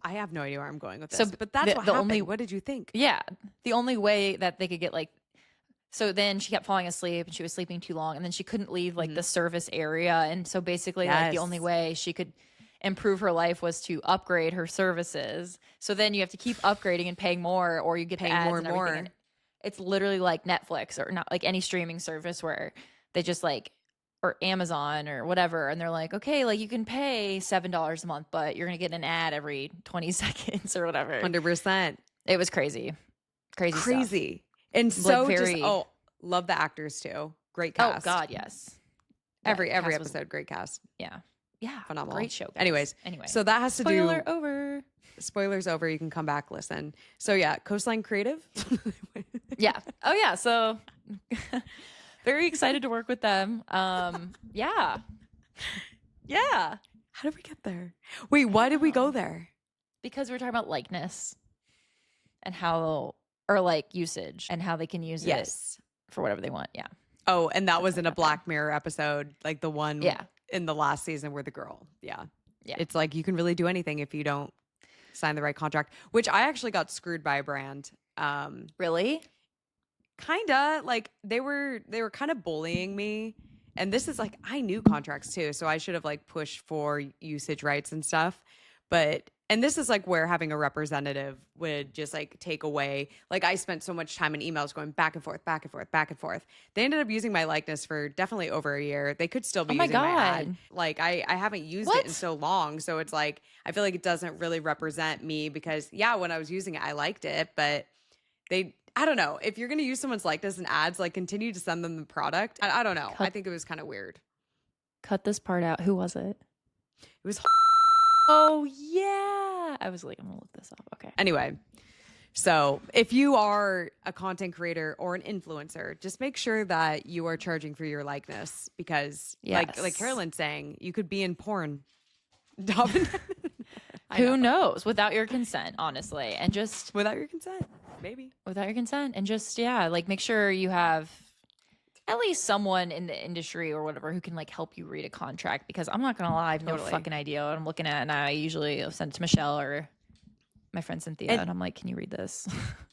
I have no idea where I'm going with this, but that's what happened. What did you think? Yeah, the only way that they could get like, so then she kept falling asleep, and she was sleeping too long, and then she couldn't leave like the service area. And so basically like the only way she could improve her life was to upgrade her services. So then you have to keep upgrading and paying more, or you get paying more and more. And it's literally like Netflix, or not like any streaming service where they just like, or Amazon or whatever. And they're like, okay, like you can pay $7 a month, but you're going to get an ad every 20 seconds or whatever. 100%. It was crazy. Crazy. And so like very, Love the actors too. Great Oh cast. God, yes. Every Cast was- episode, great cast. yeah. Phenomenal. Great show, guys. Anyways, anyway, so that has to spoiler do. over. Spoilers over. You can come back, listen. So yeah, Coastline Creative. Yeah. Oh yeah. So very excited to work with them. Yeah. Yeah. How did we get there? Wait, why did we go there? Because we're talking about likeness and how, or like usage and how they can use it for whatever they want. Yeah. Oh, and that was in a Black Mirror episode, like the one Yeah. in the last season where the girl. Yeah. Yeah. It's like you can really do anything if you don't sign the right contract, which I actually got screwed by a brand. Really? Kinda like they were kind of bullying me. And this is like, I knew contracts too, so I should have like pushed for usage rights and stuff. And this is like where having a representative would just like take away. Like I spent so much time in emails going back and forth, back and forth, back and forth. They ended up using my likeness for definitely over a year. They could still be using my ad. Like I haven't used it in so long. So it's like, I feel like it doesn't really represent me because yeah, when I was using it, I liked it, but I don't know. If you're going to use someone's likeness in ads, like continue to send them the product. I don't know. I think it was kind of weird. Cut this part out. Who was it? It was. Oh yeah. I was like, I'm gonna look this up. Okay. Anyway, so if you are a content creator or an influencer, just make sure that you are charging for your likeness because, like Carolyn's saying, you could be in porn. Who knows? Without your consent, honestly, and just without your consent, maybe without your consent, and just like make sure you have at least someone in the industry or whatever who can like help you read a contract because I'm not gonna lie, I have no fucking idea what I'm looking at, and I usually send it to Michelle or my friend Cynthia, and I'm like, can you read this?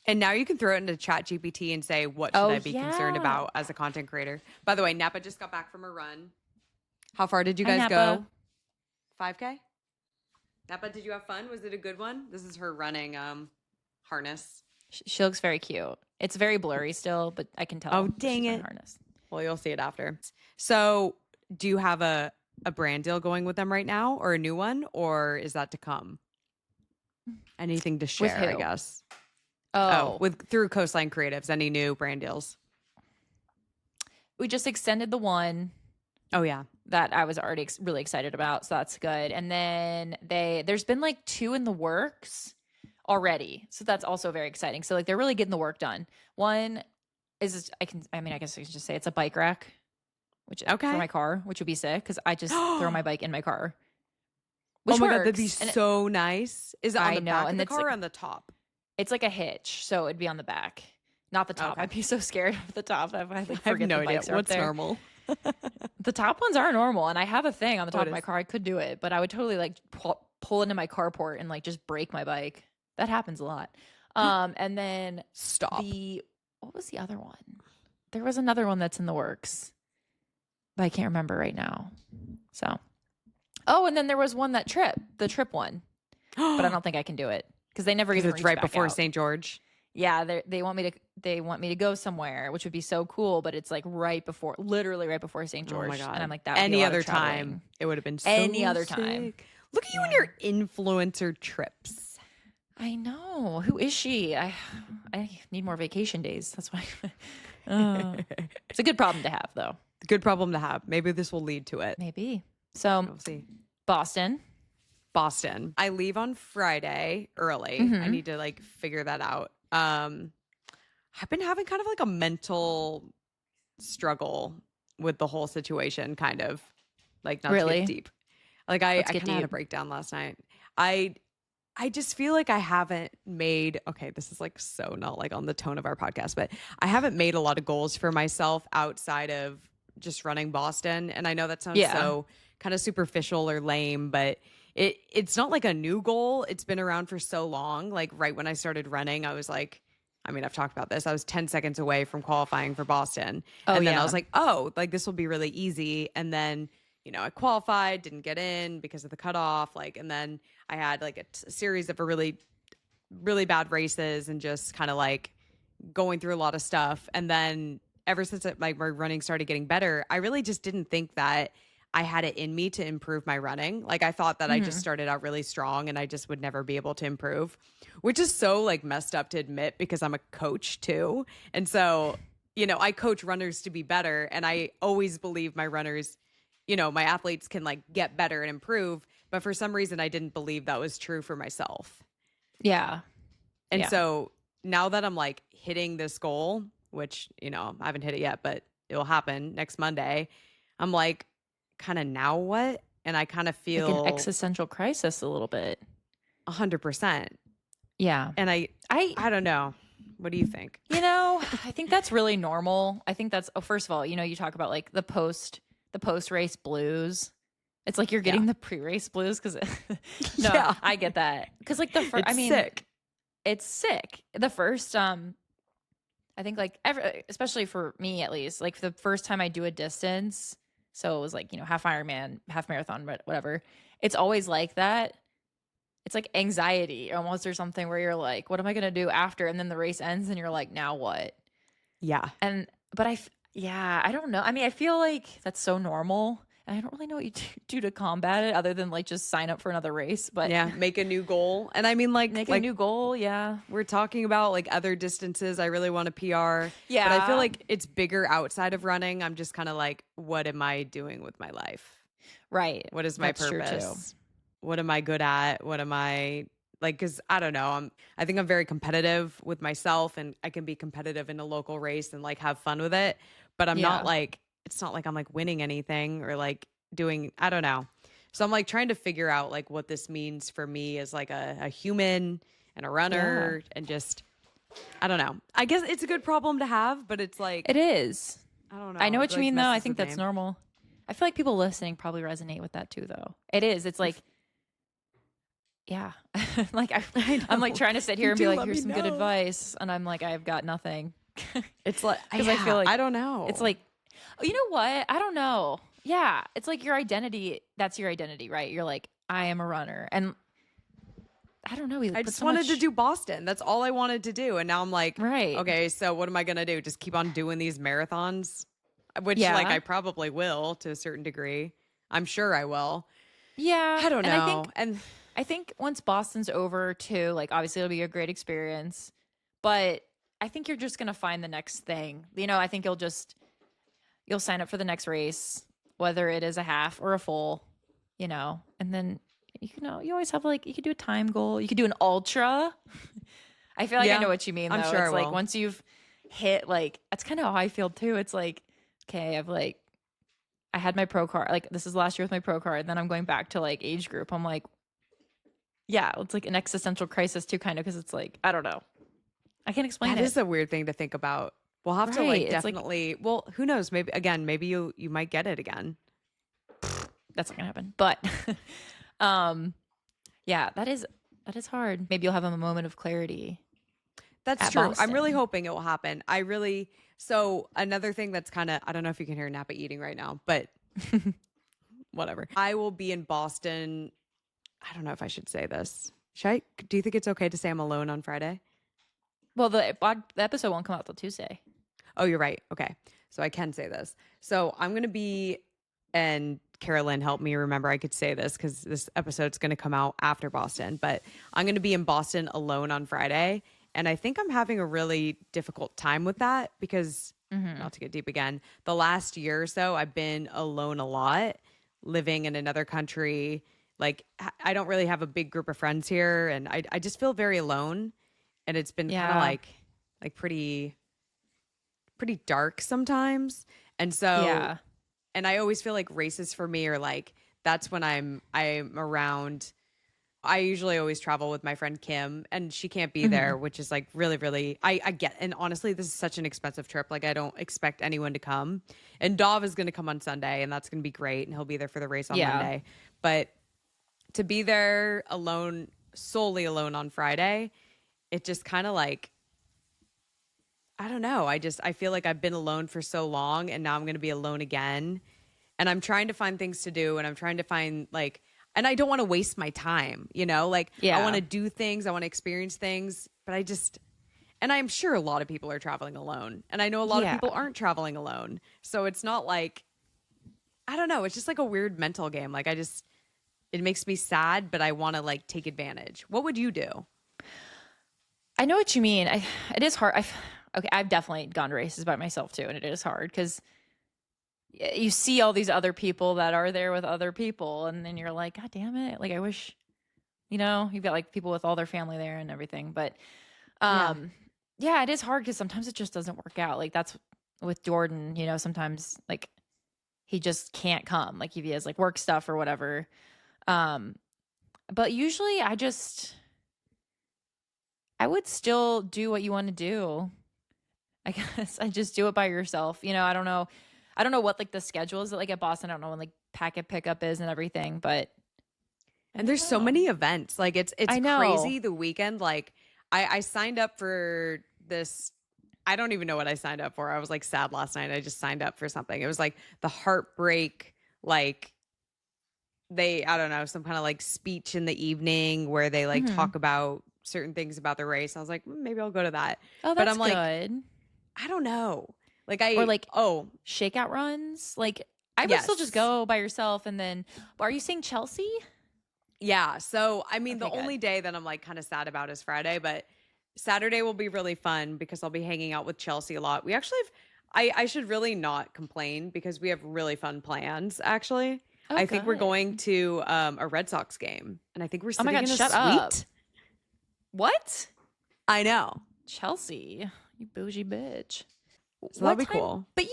And now you can throw it into ChatGPT and say, what should I be concerned about as a content creator? By the way, Napa just got back from a run. How far did you guys go? 5K? Napa, did you have fun? Was it a good one? This is her running harness. She looks very cute. It's very blurry still, but I can tell. Oh, dang it. Harness. Well, you'll see it after. So do you have a brand deal going with them right now or a new one, or is that to come? Anything to share, I guess. Through Coastline Creatives, any new brand deals? We just extended the one. Oh, yeah. That I was already really excited about. So that's good. And then there's been like 2 in the works already. So that's also very exciting. So like they're really getting the work done. One is, I guess I can just say it's a bike rack, which for my car, which would be sick because I just throw my bike in my car. Which God, works. that'd be so nice. Is it on the back of the car or on the top? It's like a hitch, so it'd be on the back, not the top. Okay. I'd be so scared of the top. I have no idea what's normal. The top ones are normal, and I have a thing on the top of my car. I could do it, but I would totally like pull into my carport and like just break my bike. That happens a lot. And then what was the other one? There was another one that's in the works, but I can't remember right now. So, and then there was one the trip one, but I don't think I can do it because they never even. It's right before St. George. Yeah, they want me to go somewhere, which would be so cool, but it's like literally right before St. George. Oh my God. And I'm like, that would any be other time it would have been so any other sick. time. Look at you and your influencer trips. I know. Who is she? I need more vacation days. That's why. It's a good problem to have, though. Good problem to have. Maybe this will lead to it. Maybe. So we'll see. Boston. I leave on Friday early. Mm-hmm. I need to like figure that out. I've been having kind of like a mental struggle with the whole situation, kind of like not to get deep. Like I kind of had a breakdown last night. I just feel like I haven't made, this is like so not like on the tone of our podcast, but I haven't made a lot of goals for myself outside of just running Boston. And I know that sounds so kind of superficial or lame, but it's not like a new goal. It's been around for so long. Like right when I started running, I was like, I've talked about this. I was 10 seconds away from qualifying for Boston. And then I was like, like this will be really easy. And then, I qualified, didn't get in because of the cutoff. And then I had like a series of really, really bad races and just kind of like going through a lot of stuff. And then ever since my running started getting better, I really just didn't think that I had it in me to improve my running. Like I thought that I just started out really strong and I just would never be able to improve, which is so like messed up to admit because I'm a coach too. And so, I coach runners to be better, and I always believe my runners, my athletes can like get better and improve. But for some reason, I didn't believe that was true for myself. Yeah. And Yeah. so now that I'm like hitting this goal, which, I haven't hit it yet, but it'll happen next Monday, I'm like, kind of now what? And I kind of Like feel an existential crisis a little bit. 100%. Yeah. And I don't know. What do you think? I think that's really normal. I think that's, first of all, you talk about like the post race blues. It's like you're getting the pre-race blues because no, Yeah. I get that. Because like the first, Sick. it's sick. The first, I think like especially for me at least, like the first time I do a distance, so it was like, half Ironman, half marathon, whatever. It's always like that. It's like anxiety almost or something where you're like, what am I going to do after? And then the race ends and you're like, now what? Yeah. But I don't know. I mean, I feel like that's so normal. And I don't really know what you do to combat it other than like just sign up for another race. But yeah, make a new goal. And I mean, like, make a new goal. Yeah. We're talking about like other distances. I really want a PR. Yeah. But I feel like it's bigger outside of running. I'm just kind of like, what am I doing with my life? Right. What is my That's purpose? true too. What am I good at? What am I like? Because I don't know. I think I'm very competitive with myself, and I can be competitive in a local race and like have fun with it. But I'm not like, it's not like I'm like winning anything or like doing, I don't know. So I'm like trying to figure out like what this means for me as like a human and a runner and just, I don't know. I guess it's a good problem to have, but it's like, it is. I don't know. I know what you like mean though. I messes think with that's me. normal. I feel like people listening probably resonate with that too though. It is. It's like, yeah. Like I'm like trying to sit here and be like, here's some good advice. And I'm like, I've got nothing. It's like, Because I feel like, I don't know. It's like, oh, you know what? I don't know. Yeah. It's like your identity. That's your identity, right? You're like, I am a runner. And I don't know. I just wanted to do Boston. That's all I wanted to do. And now I'm like, right. Okay, so what am I going to do? Just keep on doing these marathons? Which like I probably will to a certain degree. I'm sure I will. Yeah. I don't know. I think once Boston's over too, like obviously it'll be a great experience, but I think you're just going to find the next thing. I think you'll sign up for the next race, whether it is a half or a full, and then, you always have like, you could do a time goal. You could do an ultra. I feel like I know what you mean though. I'm sure it's I like will. once you've hit like, that's kind of how I feel too. It's like, okay, I had my pro card. Like this is last year with my pro card. Then I'm going back to like age group. I'm like, yeah, it's like an existential crisis too, kind of, because it's like, I don't know. I can't explain it. That is a weird thing to think about. We'll have to Right, like it's like- definitely, well, who knows? Maybe you might get it again. That's not gonna happen. But yeah, that is hard. Maybe you'll have a moment of clarity. That's at true. I'm Boston. really hoping it will happen. So another thing that's kind of, I don't know if you can hear Napa eating right now, but whatever. I will be in Boston. I don't know if I should say this. Do you think it's okay to say I'm alone on Friday? Well, the episode won't come out till Tuesday. Oh, you're right. Okay. So I can say this. So I'm going to be, and Carolyn helped me remember I could say this because this episode's going to come out after Boston, but I'm going to be in Boston alone on Friday. And I think I'm having a really difficult time with that because, not to get deep again, the last year or so, I've been alone a lot, living in another country. Like, I don't really have a big group of friends here. And I just feel very alone. And it's been kind of like pretty dark sometimes. And so, and I always feel like races for me are like, that's when I'm around. I usually always travel with my friend Kim, and she can't be there, which is like really, really, I get, and honestly, this is such an expensive trip. Like I don't expect anyone to come, and Dov is going to come on Sunday, and that's going to be great. And he'll be there for the race on Monday, but to be there alone, solely alone on Friday, it just kind of like, I don't know. I feel like I've been alone for so long, and now I'm going to be alone again. And I'm trying to find things to do, and I'm trying to find like, and I don't want to waste my time, like I want to do things, I want to experience things, but and I'm sure a lot of people are traveling alone, and I know a lot of people aren't traveling alone. So it's not like, I don't know. It's just like a weird mental game. Like it makes me sad, but I want to like take advantage. What would you do? I know what you mean. It is hard. Okay, I've definitely gone to races by myself too, and it is hard because you see all these other people that are there with other people, and then you're like, God damn it! Like I wish, you've got like people with all their family there and everything. But Yeah. yeah, it is hard because sometimes it just doesn't work out. Like that's with Jordan, sometimes like he just can't come, like if he has like work stuff or whatever. But usually I would still do what you want to do. I guess I just do it by yourself. I don't know. I don't know what like the schedule is like at Boston. I don't know when like packet pickup is and everything, but And there's so many events. Like it's I know. crazy the weekend. Like I signed up for this. I don't even know what I signed up for. I was like sad last night. I just signed up for something. It was like the heartbreak, like I don't know, some kind of like speech in the evening where they like talk about certain things about the race. I was like, maybe I'll go to that. Oh, but that's I'm like, good. I don't know. Like Or like oh shakeout runs. Like I would still just go by yourself. And then, are you saying Chelsea? yeah. So I mean, Okay, the only day that I'm like kind of sad about is Friday, but Saturday will be really fun because I'll be hanging out with Chelsea a lot. We actually have, I should really not complain because we have really fun plans actually. Oh, I think we're good. going to a Red Sox game, and I think we're sitting God, in a shut suite. up. What? I know. Chelsea, you bougie bitch. So that'll be cool. But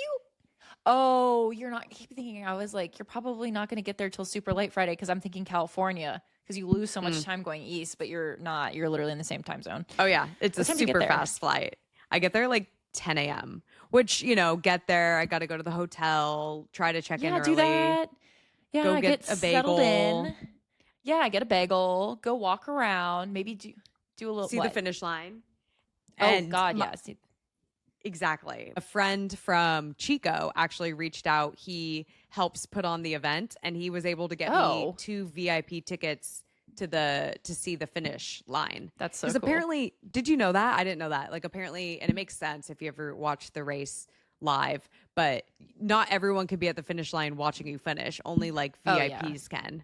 you're not. I keep thinking, I was like, you're probably not going to get there till super late Friday because I'm thinking California because you lose so much time going east, but you're not. You're literally in the same time zone. Oh yeah, it's What a time do you get super there? fast flight. I get there like 10 a.m., which, get there. I got to go to the hotel, try to check in Yeah, early. do that. Yeah, Go get a settled bagel. in. Yeah, get a bagel. Go walk around. Maybe do a little. See the finish line. Oh And God, yes. Exactly. A friend from Chico actually reached out. He helps put on the event, and he was able to get me 2 VIP tickets to see the finish line. That's so Because cool. apparently, did you know that? I didn't know that. Like apparently, and it makes sense if you ever watch the race live, but not everyone can be at the finish line watching you finish. Only like VIPs can.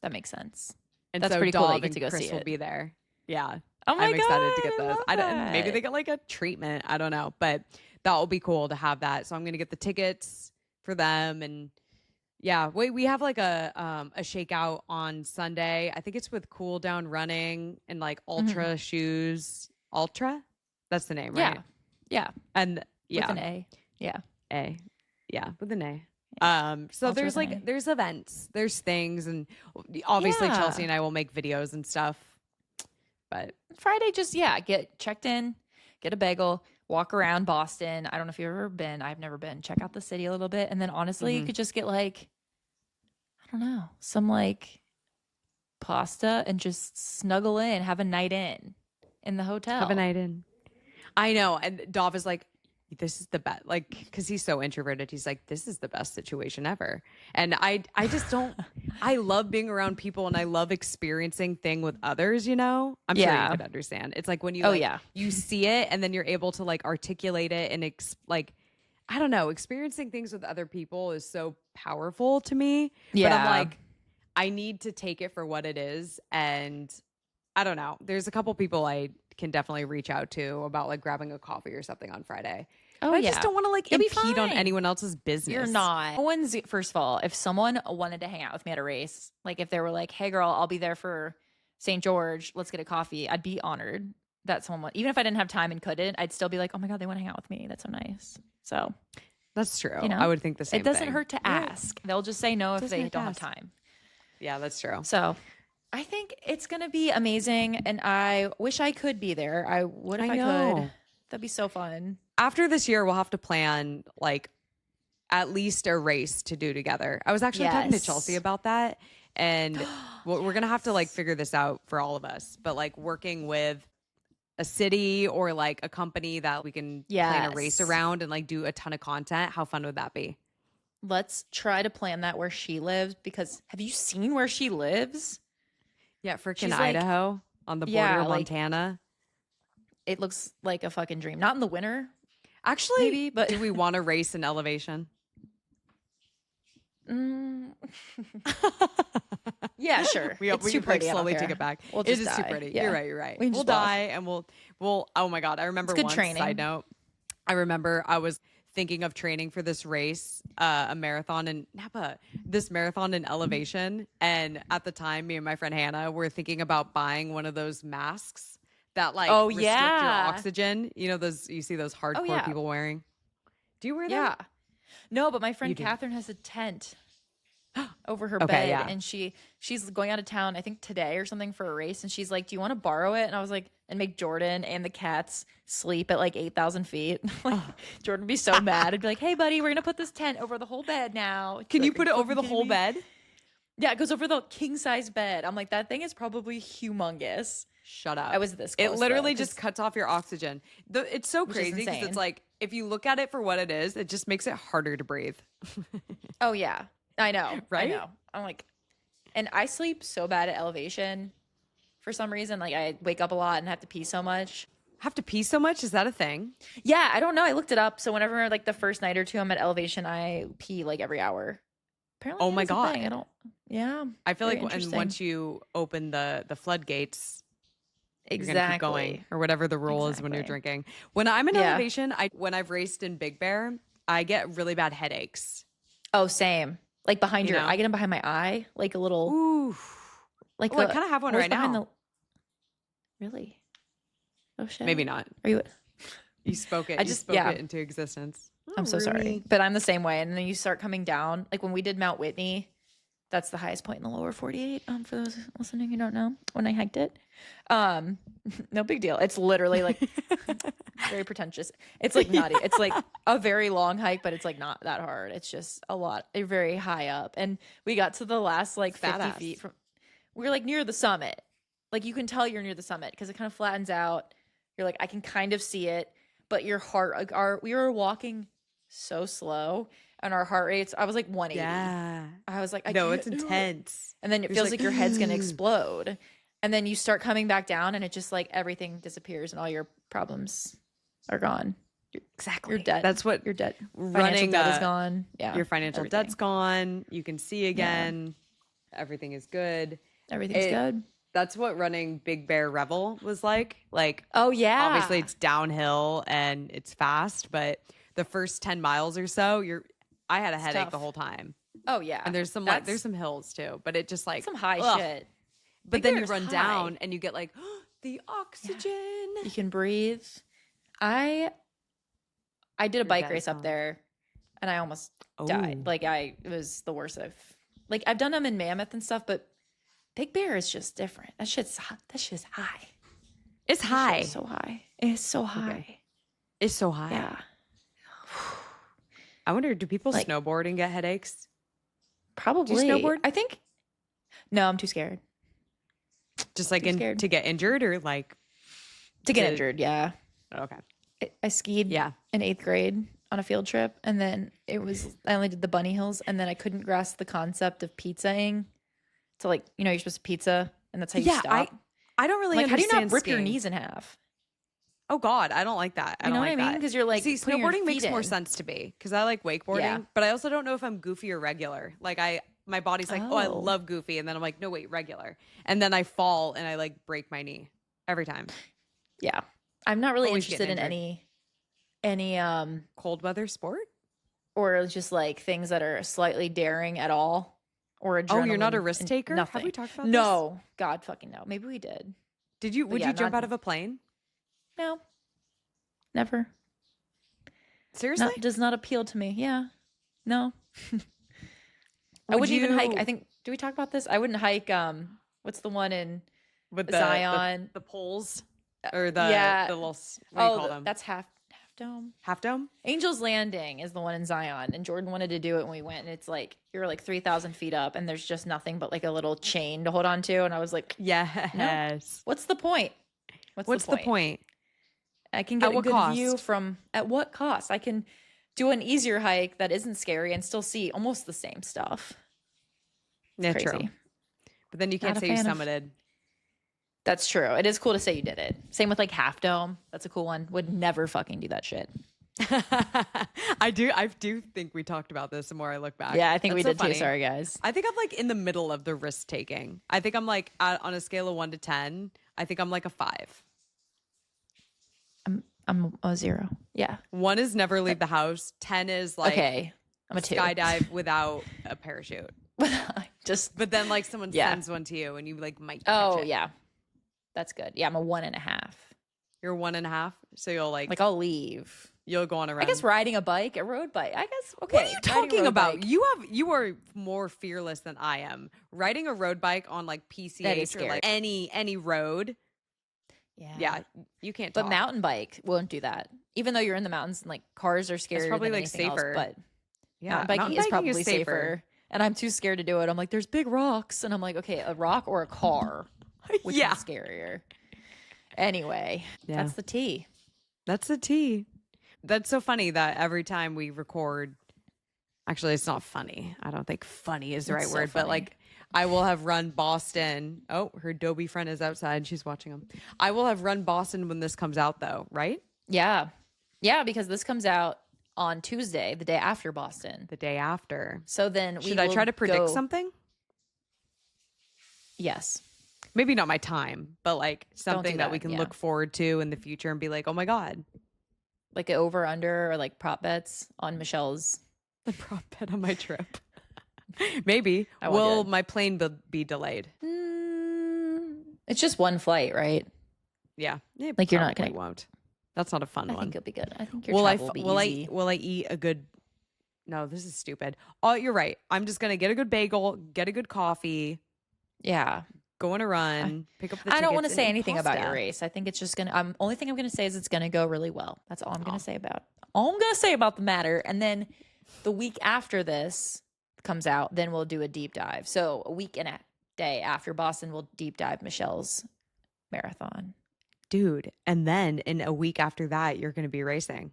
That makes sense. And That's so pretty cool that you Dov get and to go Chris see will it. be there. Yeah. Oh my I'm excited to God, get I those. love I don't, maybe that. they get like a treatment. I don't know, but that will be cool to have that. So I'm going to get the tickets for them. And yeah, we have like a shakeout on Sunday. I think it's with Cool Down Running and like Ultra Shoes. Ultra? That's the name, right? Yeah. And yeah. With an A. Yeah. A. Yeah, with an A. So Ultra there's with an like A. there's events, there's things, and obviously Yeah. Chelsea and I will make videos and stuff. But Friday, just get checked in, get a bagel, walk around Boston. I don't know if you've ever been. I've never been. Check out the city a little bit, and then honestly, you could just get like, I don't know, some like pasta and just snuggle in, have a night in the hotel. have a night in. I know, and Dov is like, this is the best, like, because he's so introverted. He's like, this is the best situation ever. And I just don't. I love being around people, and I love experiencing thing with others. I'm sure you could understand. It's like when you you see it, and then you're able to like articulate it, and like, I don't know, experiencing things with other people is so powerful to me. Yeah. But I'm like, I need to take it for what it is, and I don't know. There's a couple people I can definitely reach out to about like grabbing a coffee or something on Friday. Oh, But I just don't want to like You'll be impede on fine. anyone else's business. You're not. No one's, first of all, if someone wanted to hang out with me at a race, like if they were like, hey girl, I'll be there for St. George, let's get a coffee, I'd be honored that someone, even if I didn't have time and couldn't, I'd still be like, oh my God, they want to hang out with me. That's so nice. So That's true. I would think the same It doesn't thing. hurt to ask. They'll just say no if Doesn't they hurt to don't have ask. time. Yeah, that's true. So I think it's going to be amazing. And I wish I could be there. I would if I know. could. That'd be so fun. After this year, we'll have to plan like at least a race to do together. I was actually talking to Yes. Chelsea about that, and we're gonna have to like figure this out for all of us. But like working with a city or like a company that we can plan a race Yes. around and like do a ton of content. How fun would that be? Let's try to plan that where she lives, because have you seen where she lives? Yeah, freaking She's like- Idaho on the border Yeah, of like- Montana. It looks like a fucking dream. Not in the winter. Actually, maybe, but- do we want to race in elevation? Yeah, sure. We It's we too can like pretty. I don't slowly take care. it back. We'll It just is too die. pretty. Yeah. You're right. You're right. We can We'll just walk. die and we'll. Oh my god! I remember good once. training. Side note. I remember I was thinking of training for this race, a marathon in Napa, this marathon in elevation. And at the time, me and my friend Hannah were thinking about buying one of those masks that like Oh, restrict your yeah. oxygen. You know, those you see those hardcore yeah. people wearing. Do you wear Yeah. them? No, but my friend You do. Catherine has a tent over her Okay, bed, yeah. and she's going out of town, I think today or something, for a race, and she's like, "Do you want to borrow it?" And I was like, "And make Jordan and the cats sleep at like 8,000 feet." Like, Jordan would be so mad. I'd be like, "Hey, buddy, we're gonna put this tent over the whole bed now." Can you Like, put "Are it over the fucking whole kidding me?" bed? Yeah, it goes over the king size bed. I'm like, that thing is probably humongous. Shut up. I was this It close, literally though, just 'cause- cuts off your oxygen. It's so is crazy because insane. it's like if you look at it for what it is, it just makes it harder to breathe. Oh yeah, I know. Right? I know. I'm like, and I sleep so bad at elevation for some reason. Like I wake up a lot and have to pee so much. Have to pee so much? Is that a thing? Yeah, I don't know. I looked it up. So whenever like the first night or two I'm at elevation, I pee like every hour. Apparently, Oh my that's a thing. God. I don't. Yeah, I feel very like and interesting. once you open the floodgates, you're gonna exactly keep going or whatever the rule is when you're Exactly. drinking. When I'm in Yeah. elevation, when I've raced in Big Bear, I get really bad headaches. Oh, same. Like behind You your, know? I get them behind my eye, like a little, Ooh. like Oh, I kind of have one where's right behind now. Really? Oh shit. Maybe not. Are you? You spoke it. I You just- spoke yeah. it into existence. I'm so sorry, Rumi. but I'm the same way. And then you start coming down. Like when we did Mount Whitney, that's the highest point in the lower 48. For those listening who don't know, when I hiked it, no big deal. It's literally like very pretentious. It's like nutty. It's like a very long hike, but it's like not that hard. It's just a lot, very high up. And we got to the last like 50 Badass. feet from. We were like near the summit. Like you can tell you're near the summit because it kind of flattens out. You're like, I can kind of see it, but your heart, like we were walking so slow and our heart rates, I was like 180. Yeah. I was like, I No, can't it's do it. intense. And then it You're feels just like like, your head's going to explode. And then you start coming back down and it just like everything disappears and all your problems are gone. Exactly. You're dead. That's what You're dead. Financial running debt is gone. Yeah. Your financial everything. debt's gone. You can see again. Everything is good. Everything's good. That's what running Big Bear Revel was like. Like, Oh, yeah. obviously it's downhill and it's fast, but the first 10 miles or so, I had a headache tough. the whole time. Oh, yeah. And there's some That's there's some hills too, but it just like some high ugh. shit. But Big then Bear you is run high. down and you get like the oxygen. You can breathe. I did a bike dead, race up huh? there and I almost died. Like it was the worst I've done them in Mammoth and stuff, but Big Bear is just different. That shit's high. It's high. It's so high. It's so high. It's so high. Yeah. I wonder, do people Like- snowboard and get headaches? Probably. snowboard? I think. No, I'm too scared Just like Too scared. to get injured or like to get To- injured. Yeah. okay. I skied Yeah. in 8th grade on a field trip, and then I only did the bunny hills, and then I couldn't grasp the concept of pizzaing. So like, you're supposed to pizza, and that's how you Yeah, stop. I don't really Like, how do you not understand rip your skiing. knees in half? Oh God, I don't like that. I You know don't what I like mean? that. Because you're like See, putting your snowboarding makes feet more in. sense to me because I like wakeboarding, Yeah. but I also don't know if I'm goofy or regular. Like my body's like, oh, I Oh. love goofy, and then I'm like, no, wait, regular, and then I fall and I like break my knee every time. Yeah, I'm not really Always interested in getting any Cold weather sport? or just like things that are slightly daring at all, or Oh, you're not a adrenaline risk and taker? Have we Nothing. talked about this? No, God fucking no. Maybe we did. Would you yeah, jump not- out of a plane? No, never. Seriously? Does not appeal to me. Yeah, no. I Would wouldn't even hike. you- I think. Do we talk about this? I wouldn't hike. What's the one in With Zion? the poles or the Yeah. the little what do you call them? that's half dome. Half dome? Angel's Landing is the one in Zion, and Jordan wanted to do it when we went. And it's like you're like 3,000 feet up, and there's just nothing but like a little chain to hold on to. And I was like, Yes. "What's the point? What's the point? I can get At a what good view cost? from at what cost? I can do an easier hike that isn't scary and still see almost the same stuff. Yeah, Crazy. true. But then you can't Not a say you fan of- summited. That's true. It is cool to say you did it. Same with like Half Dome. That's a cool one. Would never fucking do that shit. I do think we talked about this the more I look back. Yeah, I think That's we so did funny. too. Sorry, guys. I think I'm like in the middle of the risk taking. I think I'm like on a scale of 1 to 10. I think I'm like a 5. I'm a 0. Yeah. 1 is never leave the house. 10 is like Okay. I'm a 2. skydive without a parachute. Just. But then like someone Yeah. sends one to you and you like might catch Oh it. yeah. That's good. Yeah, I'm a 1.5. You're 1.5. So you'll Like I'll leave. you'll go on a run. I guess riding a bike, a road bike. I guess. Okay. What are you riding a talking road about? bike. You are more fearless than I am. Riding a road bike on like That is PCH or scary. like any road. Yeah, you can't But talk. mountain bike won't do that. Even though you're in the mountains and like cars are scarier probably, than like, anything else, safer. but Yeah, mountain biking is probably safer. safer. And I'm too scared to do it. I'm like, there's big rocks. And I'm like, okay, a rock or a car? Which Yeah. one's scarier? Anyway, Yeah. that's the tea. That's the tea. That's so funny that every time we record, actually, it's not funny. I don't think funny is the right It's so word, but funny. like I will have run Boston. Oh, her Dobie friend is outside. She's watching him. I will have run Boston when this comes out, though, right? Yeah. Yeah, because this comes out on Tuesday, the day after Boston. The day after. So then we Should I will try to predict go- something? Yes. Maybe not my time, but like something that that, we can yeah. look forward to in the future and be like, oh my God. Like an over under or like prop bets on Michelle's. The prop bet on my trip. Maybe. I won't do Will it. my plane be delayed? It's just one flight, right? Yeah. It Like, you're not probably gonna- won't. That's not a fun I one. think it'll be good. I think your Will travel will be easy. will I eat a good No, this is stupid. Oh, you're right. I'm just gonna get a good bagel, get a good coffee, Yeah. go on a run, pick up the I don't want to tickets, say and eat anything about your pasta. race. I think it's just gonna. Only thing I'm gonna say is it's gonna go really well. That's all I'm gonna say about. All I'm gonna say about the matter. And then the week after this comes out, then we'll do a deep dive. So a week and a day after Boston, we'll deep dive Michelle's marathon. Dude, and then in a week after that, you're gonna be racing.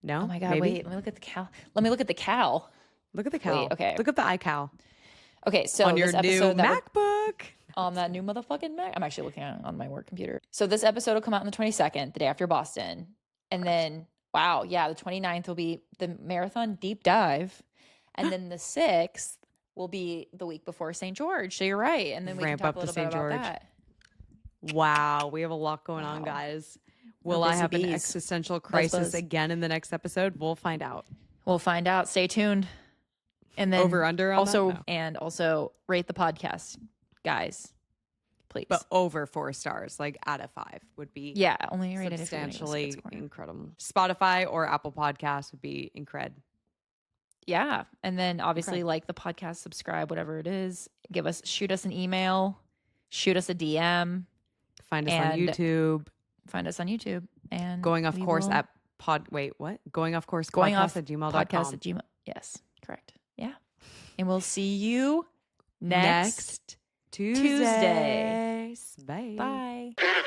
No? Oh my god! Maybe? Wait, let me look at the cow. Let me look at the cow. Look at the cow. Wait, okay. Look at the iCal. Okay, so on your this new episode that MacBook. on that new motherfucking Mac. I'm actually looking at it on my work computer. So this episode will come out on the 22nd, the day after Boston. And then, wow, yeah, the 29th will be the marathon deep dive. And then the 6th will be the week before St. George. So you're right. And then we Ramp can talk up a to little bit St. about George. that. Wow, we have a lot going on, Wow. guys. Will I busy have an bees. existential crisis buzz. again in the next episode? We'll find out. We'll find out. Stay tuned. And then Over, under on also that? No. and also rate the podcast, guys. Please. But over 4 stars, like out of 5 would be yeah, only rate it if you're gonna give us a substantially good score. incredible. Spotify or Apple Podcasts would be incred. Yeah. And then obviously like the podcast, subscribe, whatever it is. Shoot us an email, shoot us a DM, Find us on And YouTube. find us on YouTube. And Going off we course will- at Wait, what? Going off course going podcast off at gmail.com. podcast at gmail. Yes, correct. Yeah. And we'll see you next Tuesday. Bye. Tuesday. Bye.